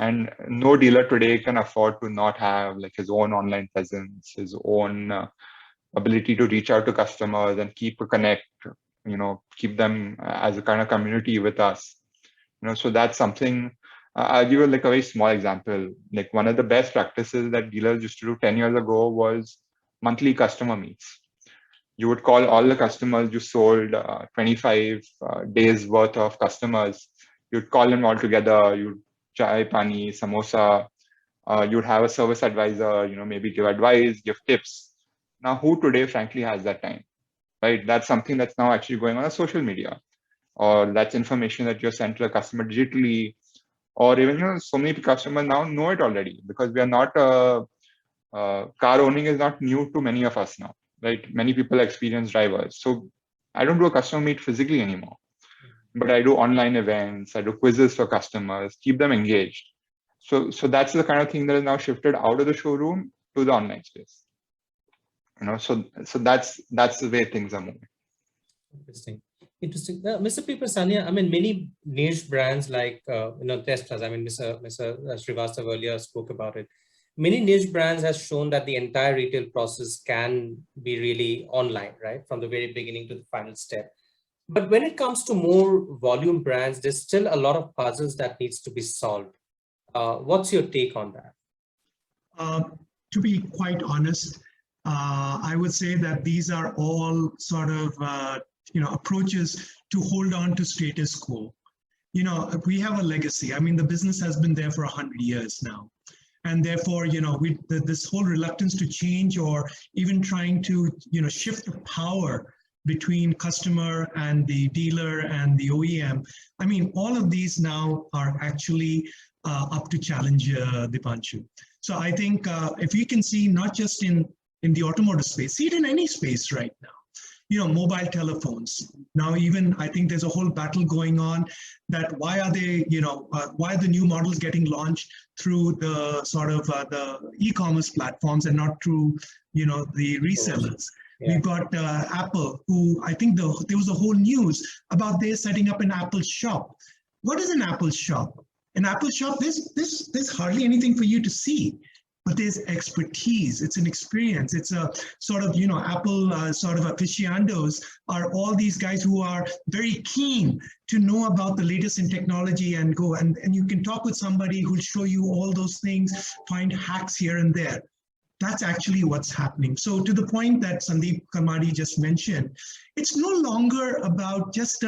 And no dealer today can afford to not have like his own online presence, his own ability to reach out to customers and keep a connect, keep them as a kind of community with us. So that's something. I'll give you like a very small example. Like one of the best practices that dealers used to do 10 years ago was monthly customer meets. You would call all the customers you sold 25 days worth of customers. You'd call them all together. You'd chai, pani, samosa. You'd have a service advisor, maybe give advice, give tips. Now, who today, frankly, has that time, right? That's something that's now actually going on social media, or that's information that you're sent to the customer digitally, or even, so many customers now know it already because we are not, car owning is not new to many of us now, right? Many people are experienced drivers. So I don't do a customer meet physically anymore, but I do online events, I do quizzes for customers, keep them engaged. So that's the kind of thing that is now shifted out of the showroom to the online space. So that's the way things are moving. Interesting. Mr. Piparsania, I mean, many niche brands like, Teslas, I mean, Mr. Srivastava earlier spoke about it. Many niche brands has shown that the entire retail process can be really online, right? From the very beginning to the final step. But when it comes to more volume brands, there's still a lot of puzzles that needs to be solved. What's your take on that? To be quite honest, I would say that these are all sort of, approaches to hold on to status quo. We have a legacy. I mean, the business has been there for 100 years now. And therefore, this whole reluctance to change or even trying to, shift the power between customer and the dealer and the OEM. I mean, all of these now are actually up to challenge, Deepangshu. So I think if you can see, not just in the automotive space, see it in any space right now. Mobile telephones. Now, even I think there's a whole battle going on that why are they, why are the new models getting launched through the sort of the e-commerce platforms and not through, the resellers. Yeah. We've got Apple, who I think there was a whole news about their setting up an Apple shop. What is an Apple shop? An Apple shop, there's hardly anything for you to see. But there's expertise, it's an experience, it's a sort of, Apple sort of aficionados are all these guys who are very keen to know about the latest in technology and go, and you can talk with somebody who'll show you all those things, find hacks here and there. That's actually what's happening. So to the point that Sandeep Kalmadi just mentioned, it's no longer about just,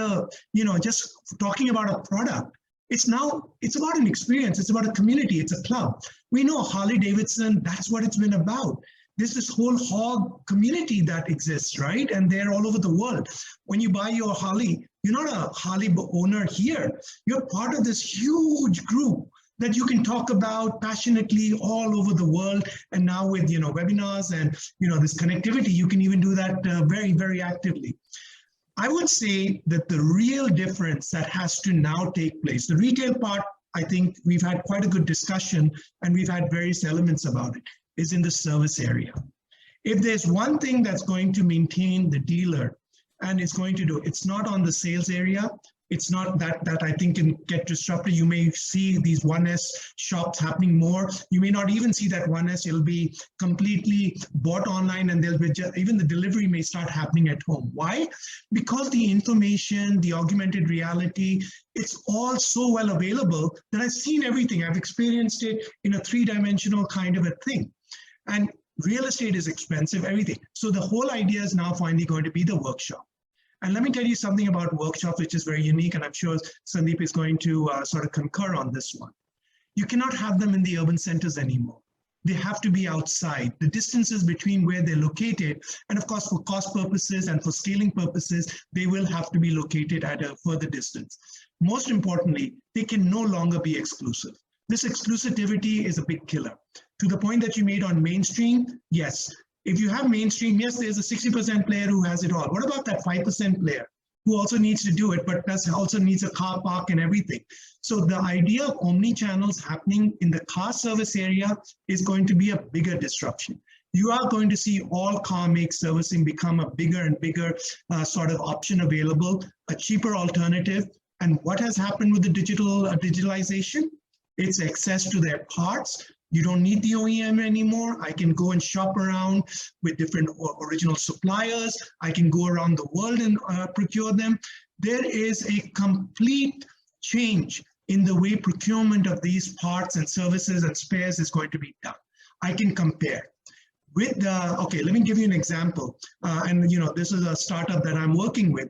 just talking about a product. It's about an experience. It's about a community. It's a club. We know Harley Davidson, that's what it's been about. There's this whole hog community that exists, right? And they're all over the world. When you buy your Harley, you're not a Harley owner here. You're part of this huge group that you can talk about passionately all over the world. And now with, webinars and, this connectivity, you can even do that very, very actively. I would say that the real difference that has to now take place, the retail part, I think we've had quite a good discussion and we've had various elements about it, is in the service area. If there's one thing that's going to maintain the dealer and it's going to do, it's not on the sales area, It's not that I think can get disrupted. You may see these 1S shops happening more. You may not even see that 1S. It'll be completely bought online, and they'll be even the delivery may start happening at home. Why? Because the information, the augmented reality, it's all so well available that I've seen everything. I've experienced it in a 3-dimensional kind of a thing. And real estate is expensive, everything. So the whole idea is now finally going to be the workshop. And let me tell you something about workshops, which is very unique, and I'm sure Sandeep is going to sort of concur on this one. You cannot have them in the urban centers anymore. They have to be outside. The distances between where they're located, and of course for cost purposes and for scaling purposes, they will have to be located at a further distance. Most importantly, they can no longer be exclusive. This exclusivity is a big killer. To the point that you made on mainstream, yes. If you have mainstream, yes, there's a 60% player who has it all. What about that 5% player who also needs to do it, but also needs a car park and everything? So the idea of omni-channels happening in the car service area is going to be a bigger disruption. You are going to see all car make servicing become a bigger and bigger sort of option available, a cheaper alternative. And what has happened with the digitalization? It's access to their parts. You don't need the OEM anymore. I can go and shop around with different original suppliers. I can go around the world and procure them. There is a complete change in the way procurement of these parts and services and spares is going to be done. I can compare. With okay, let me give you an example. And this is a startup that I'm working with.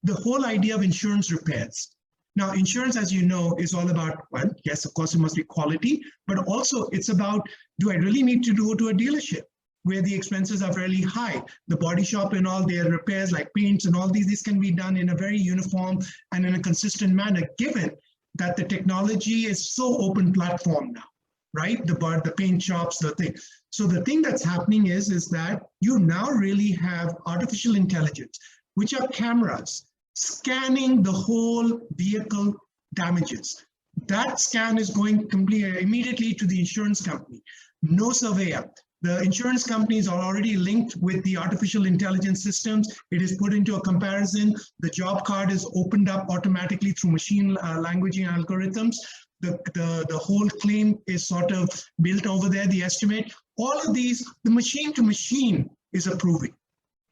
The whole idea of insurance repairs. Now, insurance, as you know, is all about, well, yes, of course, it must be quality, but also it's about, do I really need to go to a dealership where the expenses are fairly high? The body shop and all their repairs like paints and all these can be done in a very uniform and in a consistent manner, given that the technology is so open platform now, right? The paint shops, the thing. So the thing that's happening is that you now really have artificial intelligence, which are cameras, scanning the whole vehicle damages. That scan is going immediately to the insurance company. No surveyor. The insurance companies are already linked with the artificial intelligence systems. It is put into a comparison. The job card is opened up automatically through machine language algorithms. The whole claim is sort of built over there, the estimate. All of these, the machine to machine is approving.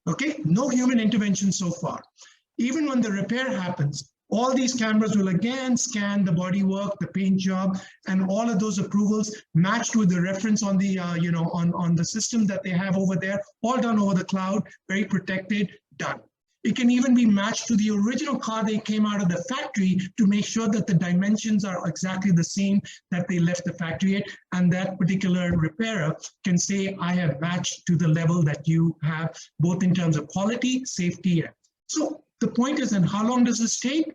Okay, no human intervention so far. Even when the repair happens, all these cameras will again scan the bodywork, the paint job, and all of those approvals matched with the reference on the on the system that they have over there, all done over the cloud, very protected, done. It can even be matched to the original car they came out of the factory to make sure that the dimensions are exactly the same that they left the factory at, and that particular repairer can say, I have matched to the level that you have, both in terms of quality, safety. So the point is, and how long does this take?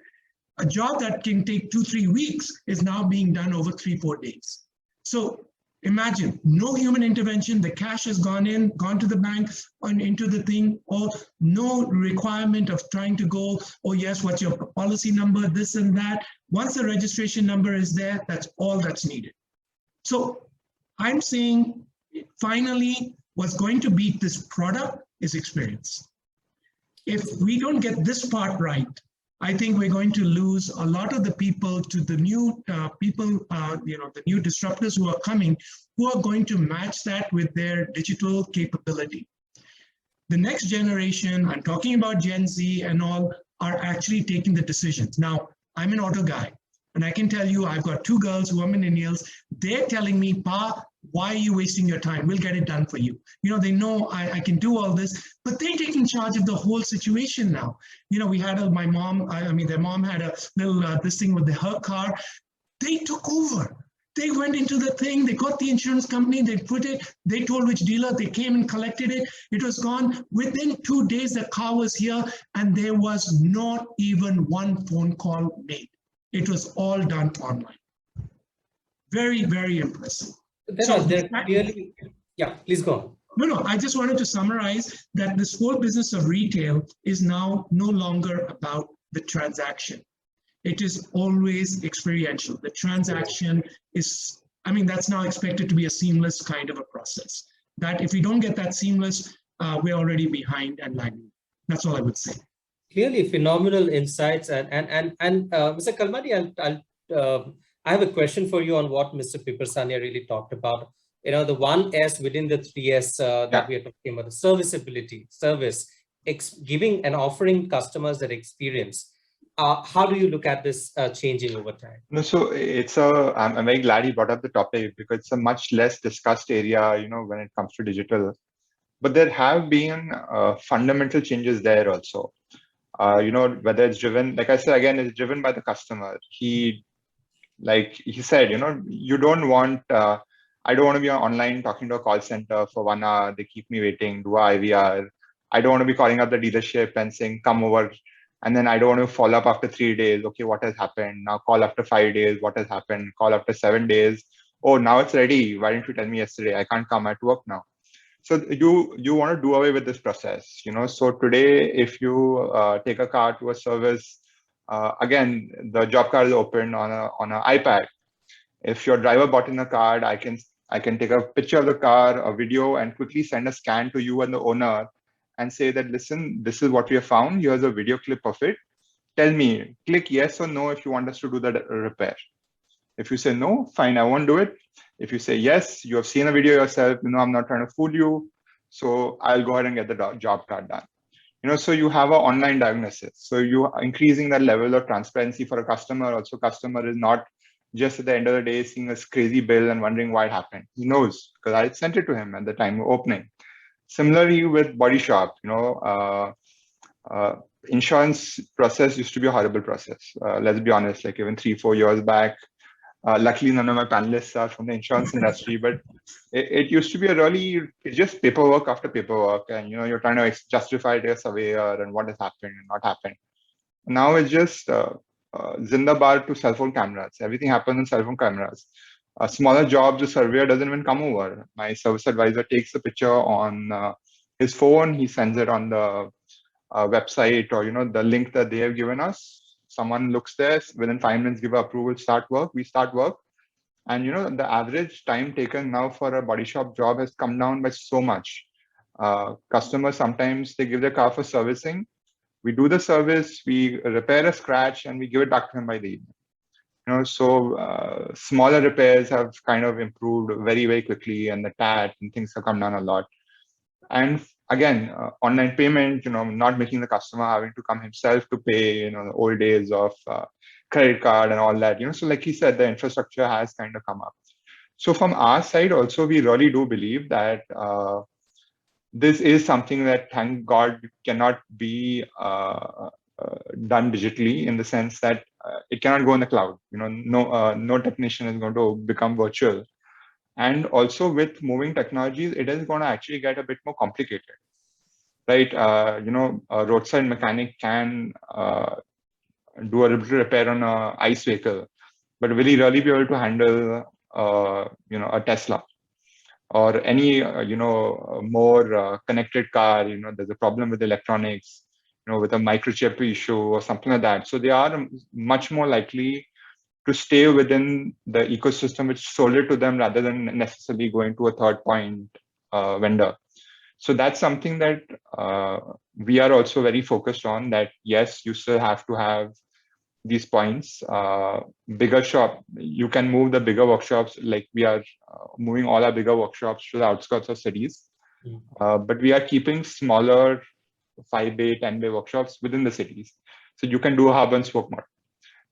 A job that can take 2-3 weeks is now being done over 3-4 days. So imagine no human intervention, the cash has gone to the bank and into the thing, or no requirement of trying to go, oh yes, what's your policy number, this and that. Once the registration number is there, that's all that's needed. So I'm saying finally what's going to beat this product is experience. If we don't get this part right, I think we're going to lose a lot of the people to the new the new disruptors who are coming, who are going to match that with their digital capability. The next generation, I'm talking about Gen Z and all, are actually taking the decisions. Now, I'm an auto guy, and I can tell you, I've got 2 girls who are millennials. They're telling me, Pa, why are you wasting your time? We'll get it done for you. They know I can do all this, but they're taking charge of the whole situation now. We had my mom, their mom had a little this thing with her car. They took over. They went into the thing, they got the insurance company, they put it, they told which dealer, they came and collected it. It was gone. Within 2 days, the car was here, and there was not even one phone call made. It was all done online. Very, very impressive. Clearly, yeah, please go on. No, I just wanted to summarize that this whole business of retail is now no longer about the transaction. It is always experiential. The transaction is, that's now expected to be a seamless kind of a process. That if we don't get that seamless, we're already behind and lagging. That's all I would say. Clearly phenomenal insights. And Mr. Kalmadi, I have a question for you on what Mr. Piparsania really talked about. You know, the 1S within the 3S that we are talking about, the serviceability, giving and offering customers that experience. How do you look at this changing over time? No, so I'm very glad he brought up the topic because it's a much less discussed area, when it comes to digital. But there have been fundamental changes there also. Whether it's driven, like I said, again, it's driven by the customer. Like he said, you don't want, I don't want to be online talking to a call center for 1 hour. They keep me waiting, do IVR. I don't want to be calling up the dealership and saying, come over. And then I don't want to follow up after 3 days. Okay, what has happened? Now call after 5 days. What has happened? Call after 7 days. Oh, now it's ready. Why didn't you tell me yesterday? I can't come at work now. So you want to do away with this process, So today, if you take a car to a service, again, the job card is open on an iPad. If your driver bought in a card, I can take a picture of the car, a video, and quickly send a scan to you and the owner, and say that, listen, this is what we have found. Here's a video clip of it. Tell me, click yes or no if you want us to do the repair. If you say no, fine, I won't do it. If you say yes, you have seen a video yourself, I'm not trying to fool you. So I'll go ahead and get the job card done. So you have an online diagnosis. So you are increasing that level of transparency for a customer. Also, customer is not just at the end of the day seeing a crazy bill and wondering why it happened. He knows because I sent it to him at the time of opening. Similarly with body shop, insurance process used to be a horrible process. Let's be honest, like even 3-4 years back. Luckily, none of my panelists are from the insurance industry, but it used to be it's just paperwork after paperwork. And, you're trying to justify it to a surveyor and what has happened and not happened. Now it's just Zindabar to cell phone cameras. Everything happens on cell phone cameras. Smaller jobs, the surveyor doesn't even come over. My service advisor takes the picture on his phone. He sends it on the website or, the link that they have given us. Someone looks there, within 5 minutes, give approval, start work, we start work. And, the average time taken now for a body shop job has come down by so much. Customers, sometimes they give their car for servicing. We do the service, we repair a scratch, and we give it back to him by the evening. So smaller repairs have kind of improved very, very quickly, and the TAT and things have come down a lot. And again, online payment, not making the customer having to come himself to pay, the old days of credit card and all that, So like he said, the infrastructure has kind of come up. So from our side also, we really do believe that this is something that, thank God, cannot be done digitally, in the sense that it cannot go in the cloud. No technician is going to become virtual. And also with moving technologies, it is going to actually get a bit more complicated, right? A roadside mechanic can do a little repair on a ICE vehicle, but will he really be able to handle, a Tesla or any, more connected car? There's a problem with electronics, with a microchip issue or something like that. So they are much more likely to stay within the ecosystem which sold it to them, rather than necessarily going to a third point vendor. So that's something that we are also very focused on, that yes, you still have to have these points. Bigger shop, you can move the bigger workshops, like we are moving all our bigger workshops to the outskirts of cities. But we are keeping smaller 5-bay, 10-bay workshops within the cities. So you can do a hub and spoke model.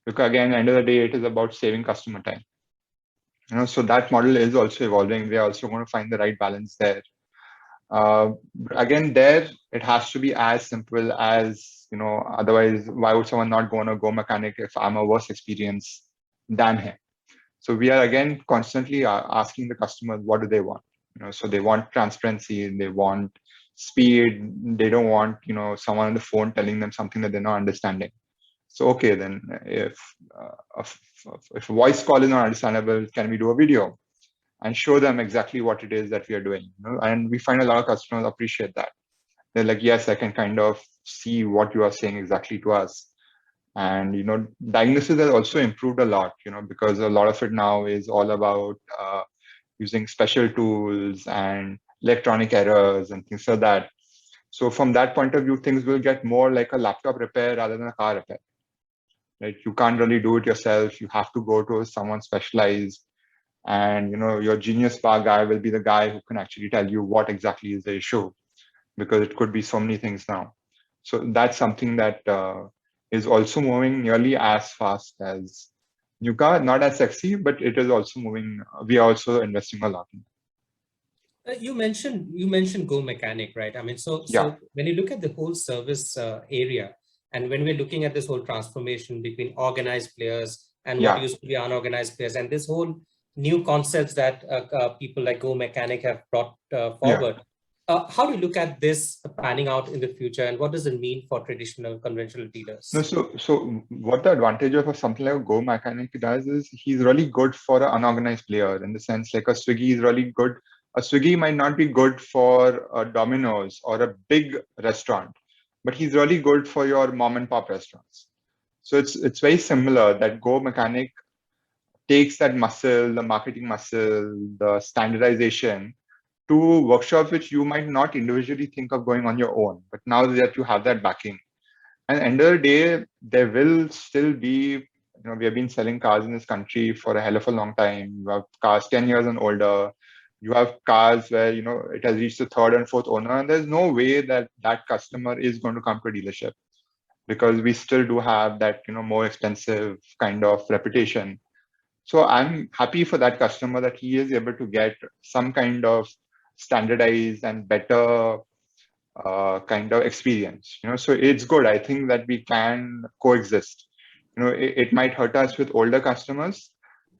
Because again, at the end of the day, it is about saving customer time. So that model is also evolving. We are also going to find the right balance there. Again, there it has to be as simple as, otherwise, why would someone not go on a Go mechanic if I'm a worse experience than him? So we are again constantly asking the customers, what do they want? So they want transparency, they want speed, they don't want, someone on the phone telling them something that they're not understanding. So, okay, then if a voice call is not understandable, can we do a video and show them exactly what it is that we are doing? And we find a lot of customers appreciate that. They're like, yes, I can kind of see what you are saying exactly to us. And, diagnosis has also improved a lot, because a lot of it now is all about using special tools and electronic errors and things like that. So from that point of view, things will get more like a laptop repair rather than a car repair. Right? You can't really do it yourself. You have to go to someone specialized, and your Genius Bar guy will be the guy who can actually tell you what exactly is the issue, because it could be so many things now. So that's something that is also moving nearly as fast as new car, not as sexy, but it is also moving. We are also investing a lot in that. You mentioned Go Mechanic, right? I mean, so when you look at the whole service area, and when we're looking at this whole transformation between organized players and what used to be unorganized players, and this whole new concepts that people like Go Mechanic have brought forward, how do you look at this panning out in the future, and what does it mean for traditional conventional dealers? No, so what the advantage of something like a Go Mechanic does is he's really good for an unorganized player, in the sense like a Swiggy is really good. A Swiggy might not be good for a Domino's or a big restaurant, but he's really good for your mom and pop restaurants. So it's very similar that Go Mechanic takes that muscle, the marketing muscle, the standardization, to workshops which you might not individually think of going on your own. But now that you have that backing, and at the end of the day, there will still be, we have been selling cars in this country for a hell of a long time. You have cars 10 years and older. You have cars where, it has reached the third and fourth owner, and there's no way that that customer is going to come to a dealership, because we still do have that, more expensive kind of reputation. So I'm happy for that customer that he is able to get some kind of standardized and better kind of experience. So it's good. I think that we can coexist. It might hurt us with older customers,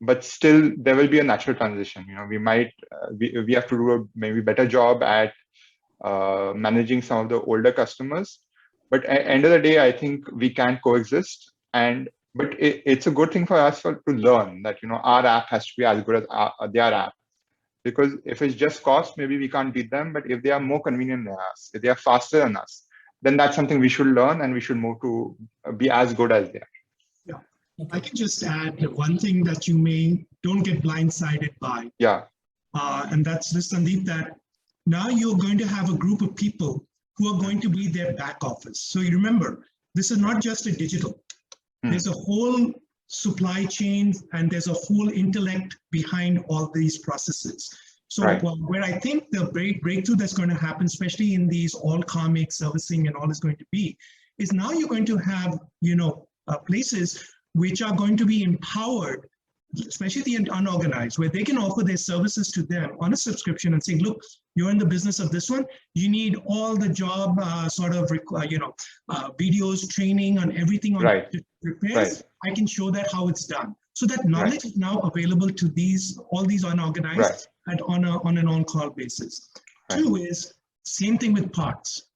but still there will be a natural transition. We might we have to do a maybe better job at managing some of the older customers. But at the end of the day, I think we can coexist. But it's a good thing for us to learn that our app has to be as good as their app. Because if it's just cost, maybe we can't beat them. But if they are more convenient than us, if they are faster than us, then that's something we should learn, and we should move to be as good as they are. Yeah, I can just add one thing that you don't get blindsided by. Yeah. And that's this, Sandeep, that now you're going to have a group of people who are going to be their back office. So you remember, this is not just a digital. There's a whole supply chain, and there's a whole intellect behind all these processes. So where I think the breakthrough that's going to happen, especially in these all car make servicing and all is going to be, is now you're going to have, places which are going to be empowered, especially the unorganized, where they can offer their services to them on a subscription and say, look, you're in the business of this one, you need all the job videos, training on everything on repairs. I can show that how it's done. So that knowledge is now available to all these unorganized on an on-call basis. Two is same thing with parts.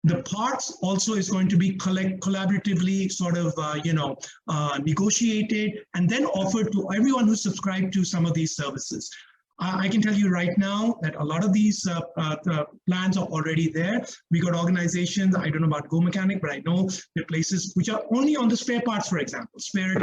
The parts also is going to be collaboratively sort of, negotiated and then offered to everyone who's subscribed to some of these services. I can tell you right now that a lot of these plans are already there. We got organizations, I don't know about Go Mechanic, but I know there are places which are only on the spare parts, for example. Spare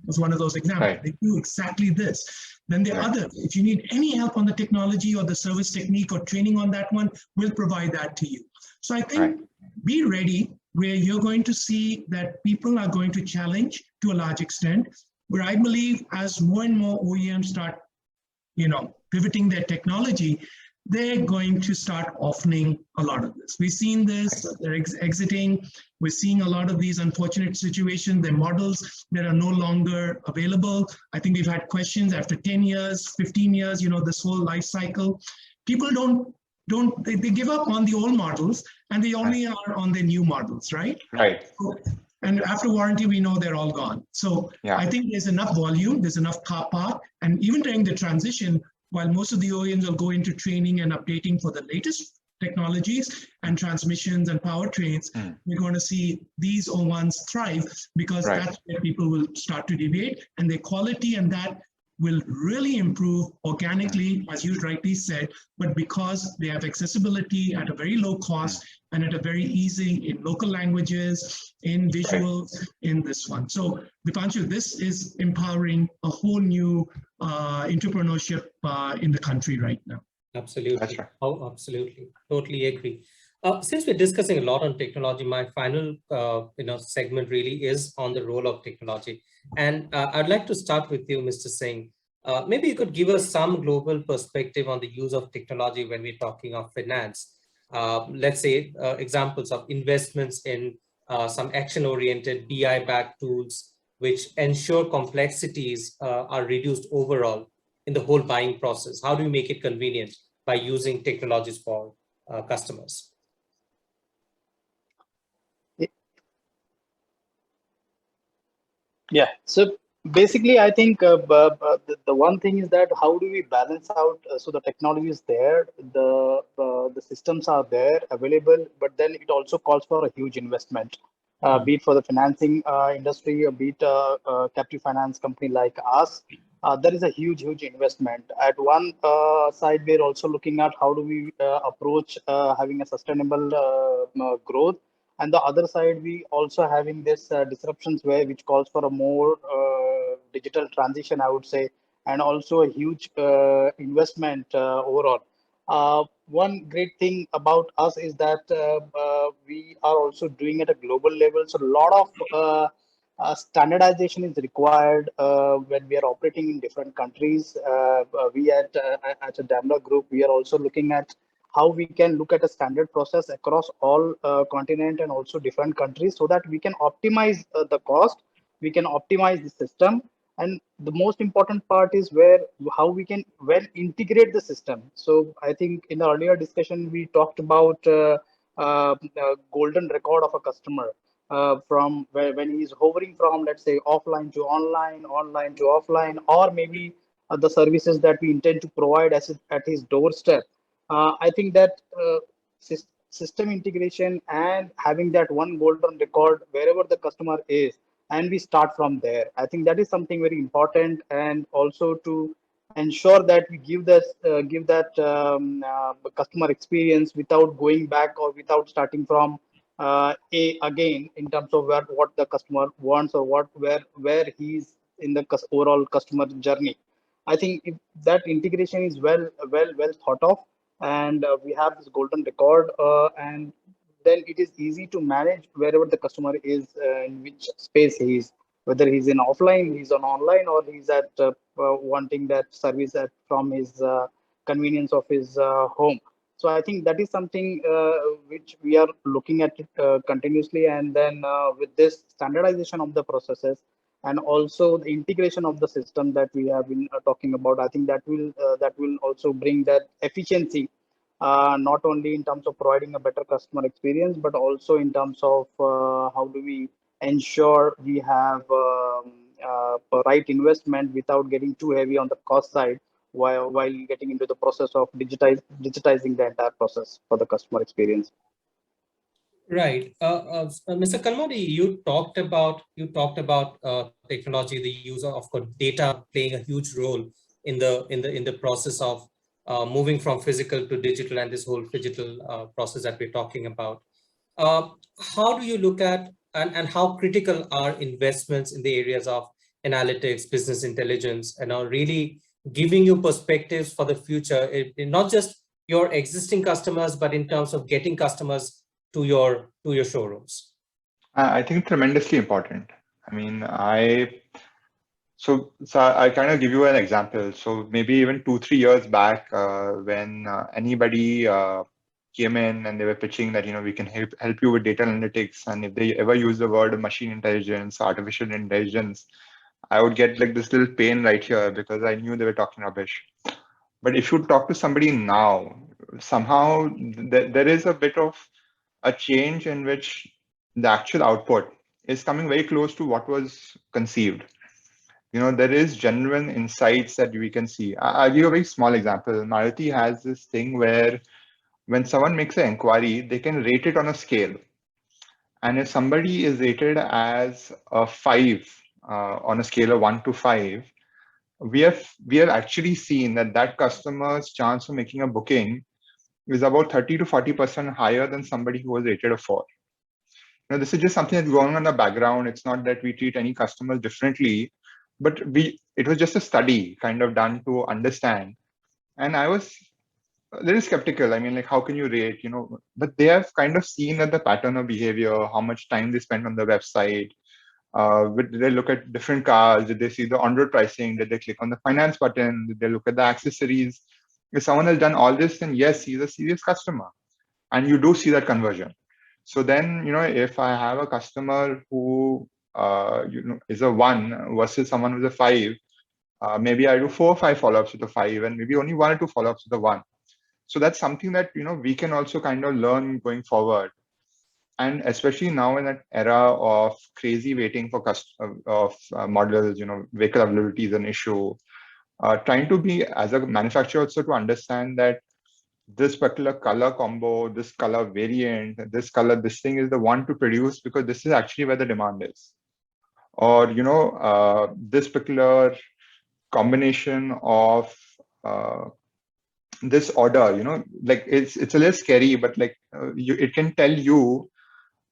was one of those examples. They do exactly this. Then there are others. If you need any help on the technology or the service technique or training on that one, we'll provide that to you. So I think be ready, where you're going to see that people are going to challenge to a large extent, where I believe as more and more OEMs start, pivoting their technology, they're going to start offering a lot of this. We've seen this, they're exiting. We're seeing a lot of these unfortunate situations, their models that are no longer available. I think we've had questions after 10 years, 15 years, this whole life cycle. People they give up on the old models, and they only are on the new models, right? And after warranty, we know they're all gone. So I think there's enough volume, there's enough car park, and even during the transition, while most of the OEMs will go into training and updating for the latest technologies and transmissions and powertrains, we're going to see these ones thrive, because that's where people will start to deviate, and their quality and that will really improve organically, as you rightly said, but because they have accessibility at a very low cost and at a very easy in local languages, in visuals, in this one. So Deepangshu, this is empowering a whole new entrepreneurship in the country right now. Absolutely. That's right. Oh, absolutely. Totally agree. Since we're discussing a lot on technology, my final segment really is on the role of technology. And I'd like to start with you, Mr. Singh. Maybe you could give us some global perspective on the use of technology when we're talking of finance. Let's say examples of investments in some action-oriented BI-backed tools, which ensure complexities are reduced overall in the whole buying process. How do you make it convenient by using technologies for customers? Yeah. So basically, I think the one thing is that how do we balance out? So the technology is there, the systems are there available, but then it also calls for a huge investment, be it for the financing industry or be it a captive finance company like us. There is a huge investment. At one side, we're also looking at how do we approach having a sustainable growth, and the other side we also having this disruptions where which calls for a more digital transition, I would say, and also a huge investment overall. One great thing about us is that we are also doing at a global level, so a lot of standardization is required when we are operating in different countries. We at a Daimler Group, we are also looking at how we can look at a standard process across all continent and also different countries, so that we can optimize the cost, we can optimize the system, and the most important part is where how we can well integrate the system. So I think in the earlier discussion we talked about golden record of a customer, from when he's hovering from, let's say, offline to online, online to offline, or maybe the services that we intend to provide at his doorstep. I think that system integration and having that one golden record wherever the customer is, and we start from there. I think that is something very important, and also to ensure that we give that customer experience without going back or without starting from a again in terms of what the customer wants or where he's in the overall customer journey. I think if that integration is well thought of, and we have this golden record, and then it is easy to manage wherever the customer is, in which space he is, whether he's in offline, he's on online, or he's at wanting that service from his convenience of his home. So I think that is something which we are looking at it continuously, and then with this standardization of the processes and also the integration of the system that we have been talking about, I think that will also bring that efficiency, not only in terms of providing a better customer experience, but also in terms of how do we ensure we have right investment without getting too heavy on the cost side, while getting into the process of digitizing the entire process for the customer experience. Right, Mr. Kalmadi, you talked about technology, the use of data playing a huge role in the process of moving from physical to digital, and this whole digital process that we're talking about. How do you look at and how critical are investments in the areas of analytics, business intelligence, and are really giving you perspectives for the future, not just your existing customers, but in terms of getting customers to your showrooms? I think tremendously important. I mean, so I kind of give you an example. So maybe even 2-3 years back, when anybody came in and they were pitching that, we can help you with data analytics, and if they ever use the word machine intelligence, artificial intelligence, I would get like this little pain right here because I knew they were talking rubbish. But if you talk to somebody now, somehow there is a bit of a change in which the actual output is coming very close to what was conceived. There is genuine insights that we can see. I'll give you a very small example. Maruti has this thing where when someone makes an inquiry, they can rate it on a scale. And if somebody is rated as a 5 on a scale of 1 to 5, we have actually seen that customer's chance of making a booking is about 30 to 40% higher than somebody who was rated a 4. This is just something that's going on in the background. It's not that we treat any customers differently, but it was just a study kind of done to understand. And I was little skeptical. I mean, like, how can you rate, but they have kind of seen that the pattern of behavior, how much time they spend on the website. Did they look at different cars? Did they see the on-road pricing? Did they click on the finance button? Did they look at the accessories? If someone has done all this, then yes, he's a serious customer. And you do see that conversion. So then, if I have a customer who, is a 1 versus someone who's a 5, maybe I do 4 or 5 follow-ups with a 5 and maybe only 1 or 2 follow-ups with a 1. So that's something that, we can also kind of learn going forward. And especially now in that era of crazy waiting for models, vehicle availability is an issue. Trying to be, as a manufacturer, also to understand that this particular color combo, this color variant, this thing is the one to produce because this is actually where the demand is. Or, this particular combination of this order, like it's a little scary, but like it can tell you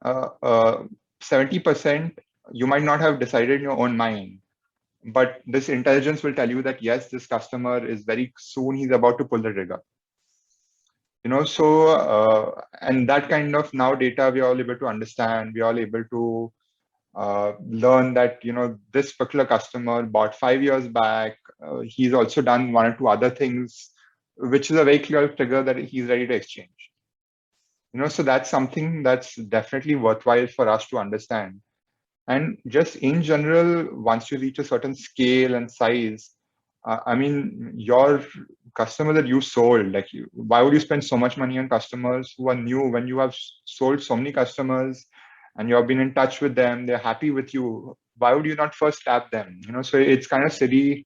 70% you might not have decided in your own mind, but this intelligence will tell you that yes, this customer is very soon, he's about to pull the trigger. So and that kind of now data we are all able to understand, we are all able to learn that this particular customer bought 5 years back, he's also done 1 or 2 other things, which is a very clear trigger that he's ready to exchange. So that's something that's definitely worthwhile for us to understand. And just in general, once you reach a certain scale and size, I mean, your customer that you sold, like, why would you spend so much money on customers who are new when you have sold so many customers and you have been in touch with them, they're happy with you? Why would you not first tap them? So it's kind of silly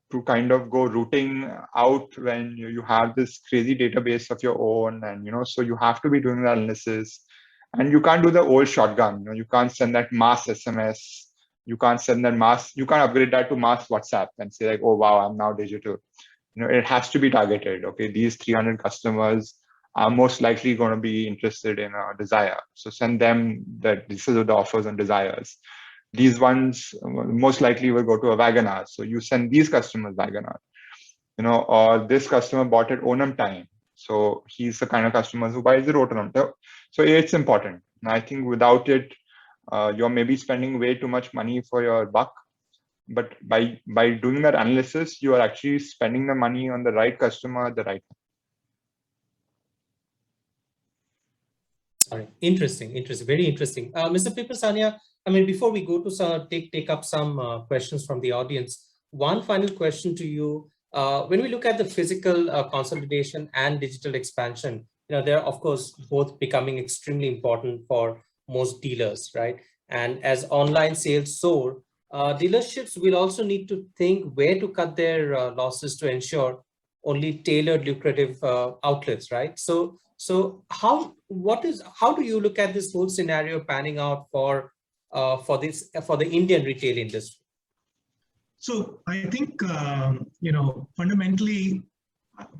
to kind of go rooting out when you have this crazy database of your own, and so you have to be doing the analysis, and you can't do the old shotgun. You can't send that mass SMS, you can't send that you can't upgrade that to mass WhatsApp and say like, oh wow, I'm now digital. It has to be targeted. Okay, these 300 customers are most likely going to be interested in a Desire, so send them that this is the offers on Desires. These ones most likely will go to a Wagonar, so you send these customers Wagonar. Or this customer bought at Onam time, so he's the kind of customer who buys the Onam. So it's important. And I think without it, you're maybe spending way too much money for your buck. But by doing that analysis, you are actually spending the money on the right customer at the right time. All right. Interesting, very interesting. Mr. Piparsania, I mean, before we go to take up some questions from the audience, one final question to you. When we look at the physical consolidation and digital expansion, they're of course both becoming extremely important for most dealers, right? And as online sales soar, dealerships will also need to think where to cut their losses to ensure only tailored lucrative outlets, right? So how do you look at this whole scenario panning out for the Indian retail industry? So I think fundamentally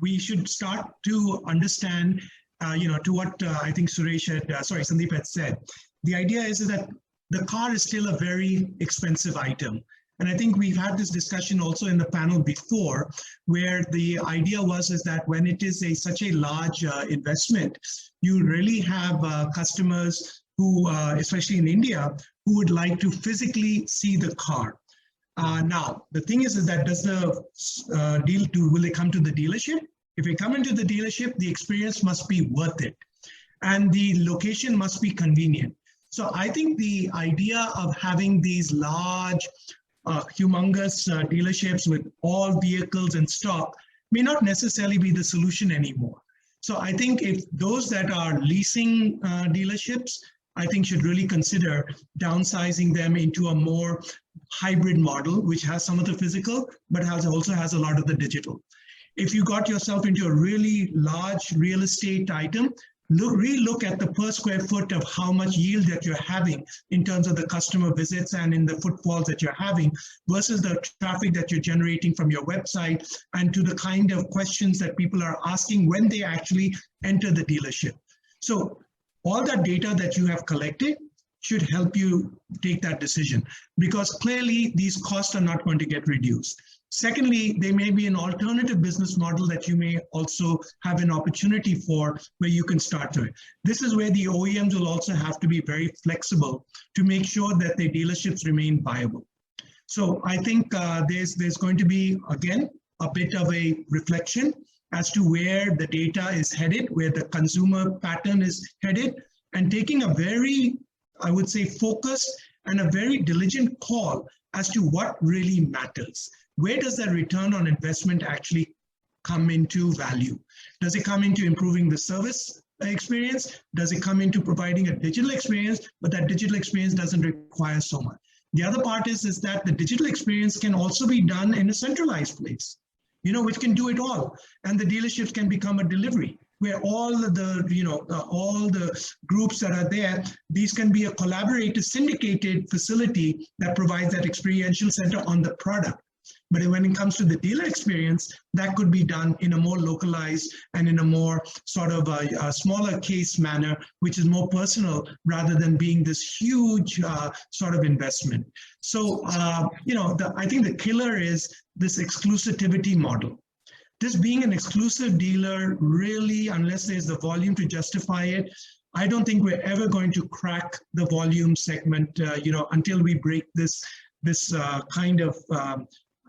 we should start to understand to what I think Sandeep had said. The idea is that the car is still a very expensive item. And I think we've had this discussion also in the panel before, where the idea is that when it is such a large investment, you really have customers who, especially in India, who would like to physically see the car. Now, the thing is that does the will they come to the dealership? If they come into the dealership, the experience must be worth it. And the location must be convenient. So I think the idea of having these large, humongous dealerships with all vehicles in stock may not necessarily be the solution anymore. So I think if those that are leasing dealerships, I think should really consider downsizing them into a more hybrid model, which has some of the physical, but also has a lot of the digital. If you got yourself into a really large real estate item, relook at the per square foot of how much yield that you're having in terms of the customer visits and in the footfalls that you're having versus the traffic that you're generating from your website and to the kind of questions that people are asking when they actually enter the dealership. So all that data that you have collected should help you take that decision, because clearly these costs are not going to get reduced. Secondly, there may be an alternative business model that you may also have an opportunity for where you can start to it. This is where the OEMs will also have to be very flexible to make sure that their dealerships remain viable. So I think there's going to be, again, a bit of a reflection as to where the data is headed, where the consumer pattern is headed, and taking a very, I would say, focused and a very diligent call as to what really matters. Where does that return on investment actually come into value? Does it come into improving the service experience? Does it come into providing a digital experience, but that digital experience doesn't require so much? The other part is that the digital experience can also be done in a centralized place, which can do it all. And the dealerships can become a delivery where all the, all the groups that are there, these can be a collaborative, syndicated facility that provides that experiential center on the product. But when it comes to the dealer experience, that could be done in a more localized and in a more sort of a smaller case manner, which is more personal rather than being this huge sort of investment. So, I think the killer is this exclusivity model. This being an exclusive dealer, really, unless there's the volume to justify it, I don't think we're ever going to crack the volume segment, until we break this kind of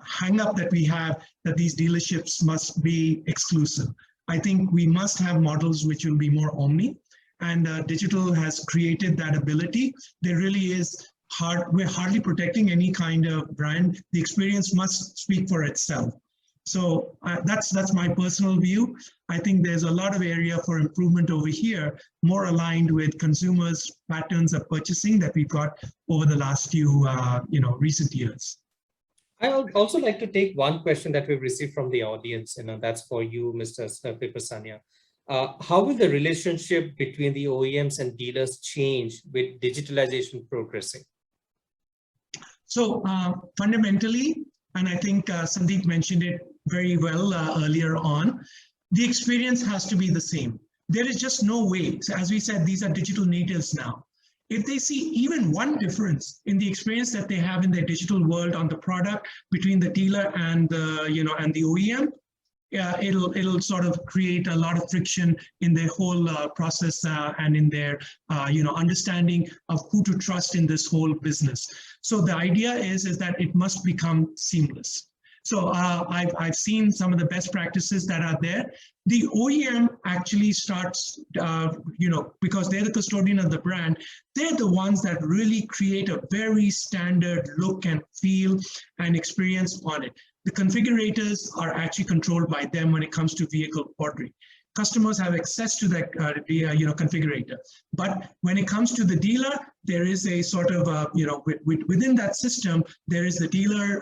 hang up that we have that these dealerships must be exclusive. I think we must have models which will be more omni, and digital has created that ability. There really is we're hardly protecting any kind of brand. The experience must speak for itself. So that's my personal view. I think there's a lot of area for improvement over here, more aligned with consumers' patterns of purchasing that we've got over the last few recent years. I would also like to take one question that we've received from the audience, that's for you, Mr. Piparsania. How will the relationship between the OEMs and dealers change with digitalization progressing? So fundamentally, and I think Sandeep mentioned it very well earlier on, the experience has to be the same. There is just no way. So as we said, these are digital natives now. If they see even one difference in the experience that they have in their digital world on the product between the dealer and the, and the OEM, it'll sort of create a lot of friction in their whole process and in their, understanding of who to trust in this whole business. So the idea is that it must become seamless. So I've seen some of the best practices that are there. The OEM actually starts, because they're the custodian of the brand, they're the ones that really create a very standard look and feel and experience on it. The configurators are actually controlled by them when it comes to vehicle ordering. Customers have access to that configurator. But when it comes to the dealer, there is a sort of, within that system, there is the dealer,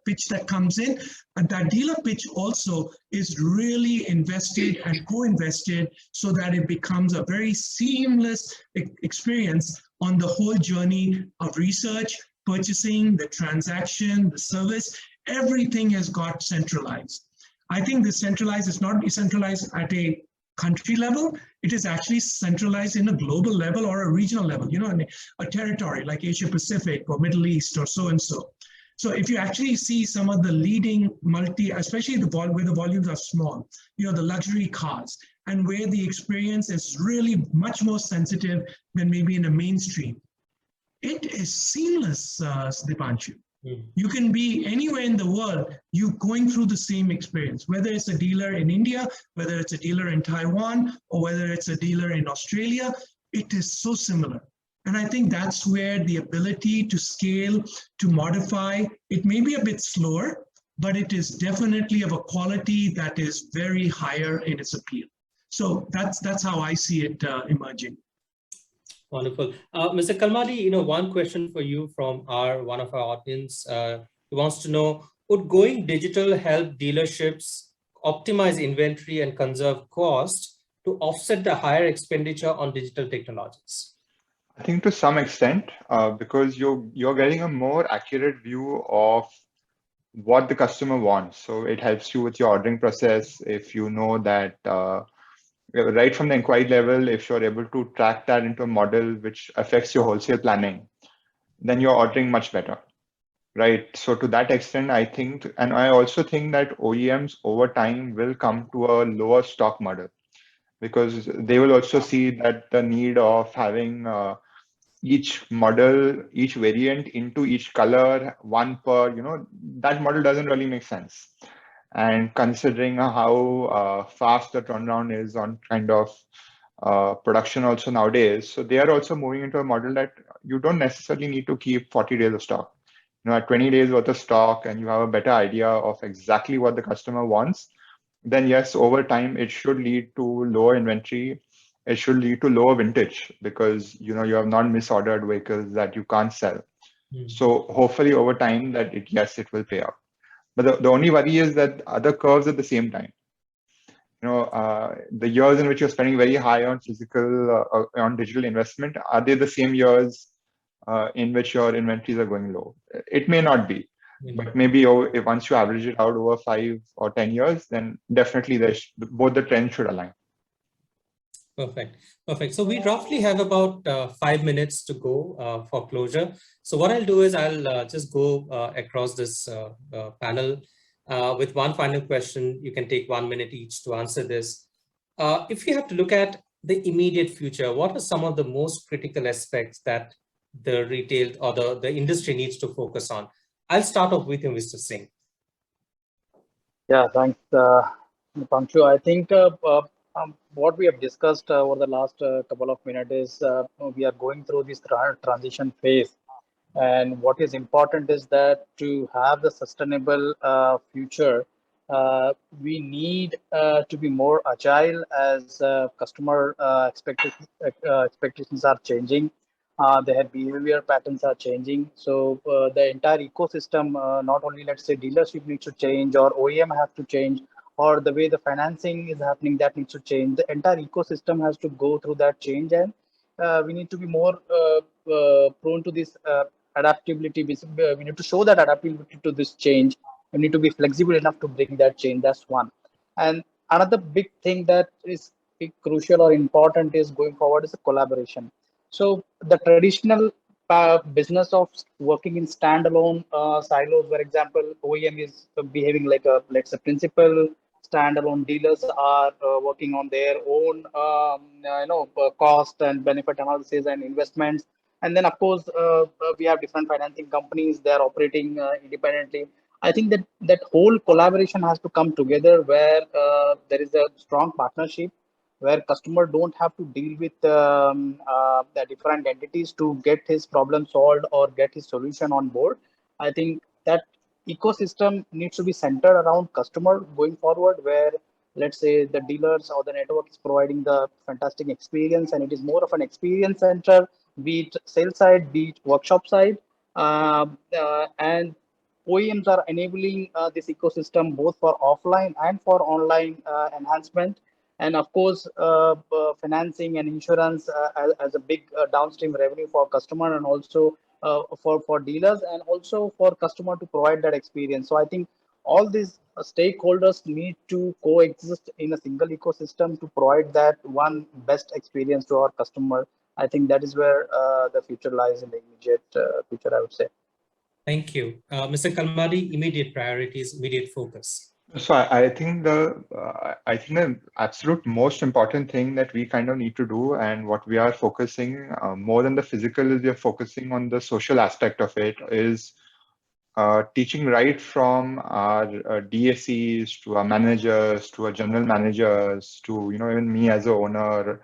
pitch that comes in. And that dealer pitch also is really invested and co-invested so that it becomes a very seamless experience on the whole journey of research, purchasing, the transaction, the service. Everything has got centralized. I think this centralized is not decentralized at a country level. It is actually centralized in a global level or a regional level, in a territory like Asia Pacific or Middle East or so and so. So if you actually see some of the leading especially where the volumes are small, the luxury cars, and where the experience is really much more sensitive than maybe in a mainstream, it is seamless, Deepangshu. You can be anywhere in the world, you going through the same experience, whether it's a dealer in India, whether it's a dealer in Taiwan, or whether it's a dealer in Australia, it is so similar. And I think that's where the ability to scale, to modify, it may be a bit slower, but it is definitely of a quality that is very higher in its appeal. So that's how I see it emerging. Wonderful. Mr. Kalmadi, one question for you from one of our audience. He wants to know, would going digital help dealerships optimize inventory and conserve cost to offset the higher expenditure on digital technologies? I think to some extent, because you're getting a more accurate view of what the customer wants. So it helps you with your ordering process. If you know that right from the inquiry level, if you're able to track that into a model which affects your wholesale planning, then you're ordering much better. right? So to that extent, I think, and I also think that OEMs over time will come to a lower stock model, because they will also see that the need of having each model, each variant into each color, one per, that model doesn't really make sense. And considering how fast the turnaround is on kind of production also nowadays, so they are also moving into a model that you don't necessarily need to keep 40 days of stock. At 20 days worth of stock, and you have a better idea of exactly what the customer wants, then yes, over time it should lead to lower inventory. It should lead to lower vintage, because you have not misordered vehicles that you can't sell. So hopefully over time yes, it will pay out. But the only worry is that other curves at the same time. The years in which you're spending very high on physical, on digital investment, are they the same years in which your inventories are going low? It may not be, but maybe if once you average it out over 5 or 10 years, then definitely both the trends should align. Perfect. Perfect. So we roughly have about 5 minutes to go for closure. So what I'll do is I'll just go across this panel with one final question. You can take 1 minute each to answer this. If you have to look at the immediate future, what are some of the most critical aspects that the retail or the industry needs to focus on? I'll start off with you, Mr. Singh. Yeah, thanks, Deepangshu. I think what we have discussed over the last couple of minutes is we are going through this transition phase. And what is important is that to have the sustainable future, we need to be more agile as customer expectations are changing. Their behavior patterns are changing. So the entire ecosystem, not only let's say dealership needs to change, or OEM has to change, or the way the financing is happening, that needs to change. The entire ecosystem has to go through that change, and we need to be more prone to this adaptability. We need to show that adaptability to this change. We need to be flexible enough to bring that change. That's one. And another big thing that is crucial or important is going forward is a collaboration. So the traditional business of working in standalone silos, for example, OEM is behaving like a, let's say, principal. Standalone dealers are working on their own, cost and benefit analysis and investments. And then, of course, we have different financing companies. They are operating independently. I think that whole collaboration has to come together, where there is a strong partnership, where customer don't have to deal with the different entities to get his problem solved or get his solution on board. I think that ecosystem needs to be centered around customer going forward, where let's say the dealers or the network is providing the fantastic experience, and it is more of an experience center, be it sales side, be it workshop side, and OEMs are enabling this ecosystem both for offline and for online enhancement. And of course, financing and insurance as a big downstream revenue for customer, and also for dealers, and also for customer to provide that experience. So I think all these stakeholders need to coexist in a single ecosystem to provide that one best experience to our customer. I think that is where the future lies in the immediate future, I would say. Thank you. Mr. Kalmadi, immediate priorities, immediate focus. So I think the absolute most important thing that we kind of need to do, and what we are focusing more than the physical, is we are focusing on the social aspect of it, is teaching right from our DSCs to our managers, to our general managers, to even me as a owner,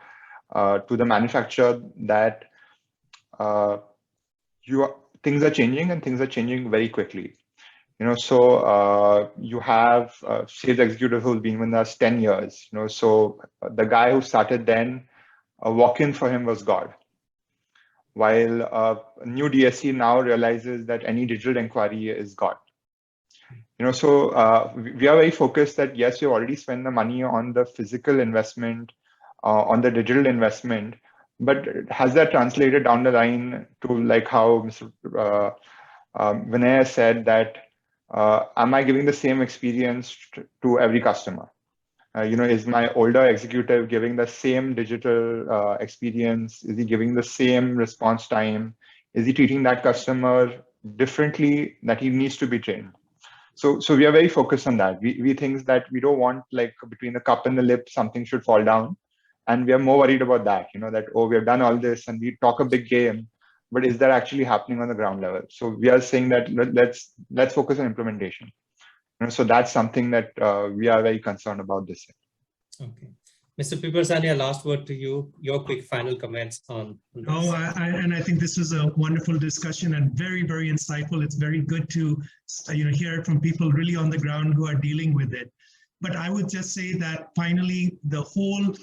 to the manufacturer, that things are changing, and things are changing very quickly. So you have sales executive who's been with us 10 years. So the guy who started then, a walk-in for him was God. While a new DSC now realizes that any digital inquiry is God. So we are very focused that yes, we already spent the money on the physical investment, on the digital investment, but has that translated down the line to, like how Mr. Vinay said, that am I giving the same experience to every customer? Is my older executive giving the same digital experience? Is he giving the same response time? Is he treating that customer differently, that he needs to be trained. So we are very focused on that. We think that we don't want, like, between the cup and the lip, something should fall down. And we are more worried about that, that, oh, we have done all this and we talk a big game, but is that actually happening on the ground level? So we are saying that let's focus on implementation. So that's something that we are very concerned about this year. Okay. Mr. Piparsania, last word to you, your quick final comments on this. Oh, and I think this was a wonderful discussion and very, very insightful. It's very good to hear it from people really on the ground who are dealing with it. But I would just say that finally, the whole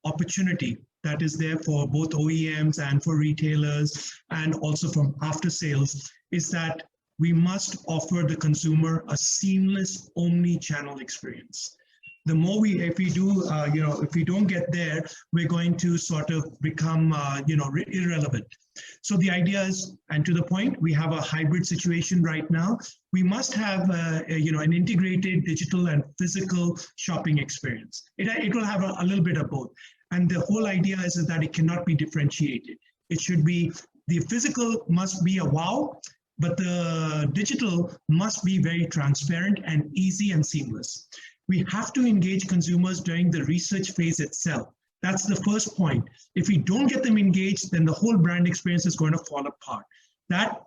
opportunity that is there for both OEMs and for retailers and also from after sales is that we must offer the consumer a seamless omni-channel experience. The more if we don't get there, we're going to sort of become, irrelevant. So the idea is, and to the point, we have a hybrid situation right now. We must have, an integrated digital and physical shopping experience. It will have a little bit of both. And the whole idea is that it cannot be differentiated. It should be, the physical must be a wow, but the digital must be very transparent and easy and seamless. We have to engage consumers during the research phase itself. That's the first point. If we don't get them engaged, then the whole brand experience is going to fall apart. That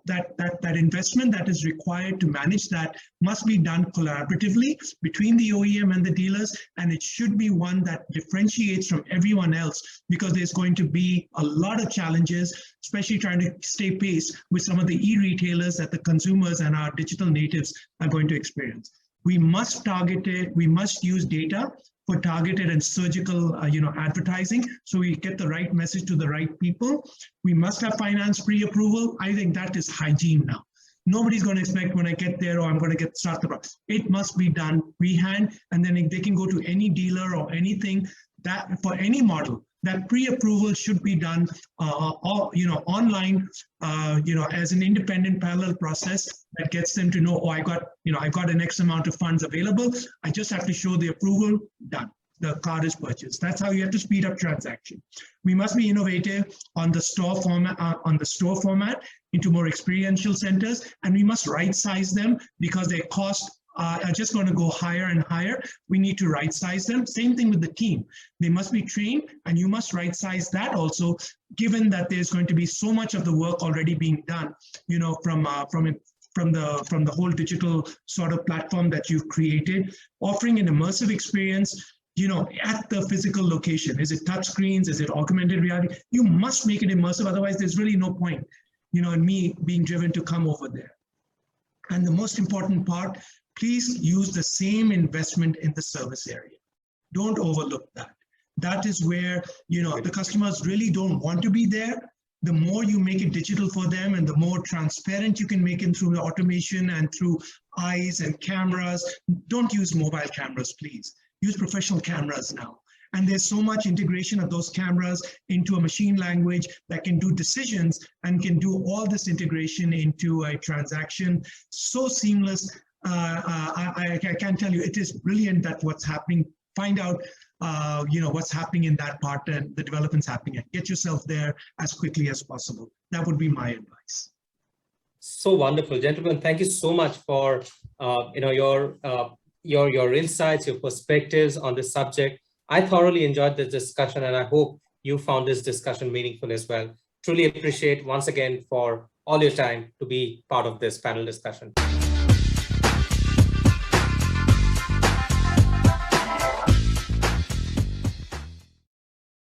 investment that is required to manage that must be done collaboratively between the OEM and the dealers, and it should be one that differentiates from everyone else, because there's going to be a lot of challenges, especially trying to stay pace with some of the e-retailers that the consumers and our digital natives are going to experience. We must target it. We must use data for targeted and surgical, advertising, so we get the right message to the right people. We must have finance pre-approval. I think that is hygiene now. Nobody's going to expect when I get there, or I'm going to start the process. It must be done freehand, and then they can go to any dealer or anything that for any model. That pre-approval should be done, online, as an independent parallel process that gets them to know, oh, I got an X amount of funds available. I just have to show the approval, done. The car is purchased. That's how you have to speed up transaction. We must be innovative on the store format, into more experiential centers, and we must right size them because their cost are just going to go higher and higher. We need to right size them. Same thing with the team. They must be trained, and you must right size that also, given that there's going to be so much of the work already being done, from the whole digital sort of platform that you've created, offering an immersive experience, at the physical location. Is it touch screens? Is it augmented reality? You must make it immersive. Otherwise, there's really no point, in me being driven to come over there. And the most important part, please use the same investment in the service area. Don't overlook that. That is where, the customers really don't want to be there. The more you make it digital for them and the more transparent you can make it through the automation and through eyes and cameras. Don't use mobile cameras, please. Use professional cameras now. And there's so much integration of those cameras into a machine language that can do decisions and can do all this integration into a transaction. So seamless. I can tell you, it is brilliant that what's happening. Find out, what's happening in that part and the developments happening. Get yourself there as quickly as possible. That would be my advice. So wonderful, gentlemen. Thank you so much for your insights, your perspectives on this subject. I thoroughly enjoyed this discussion, and I hope you found this discussion meaningful as well. Truly appreciate once again for all your time to be part of this panel discussion.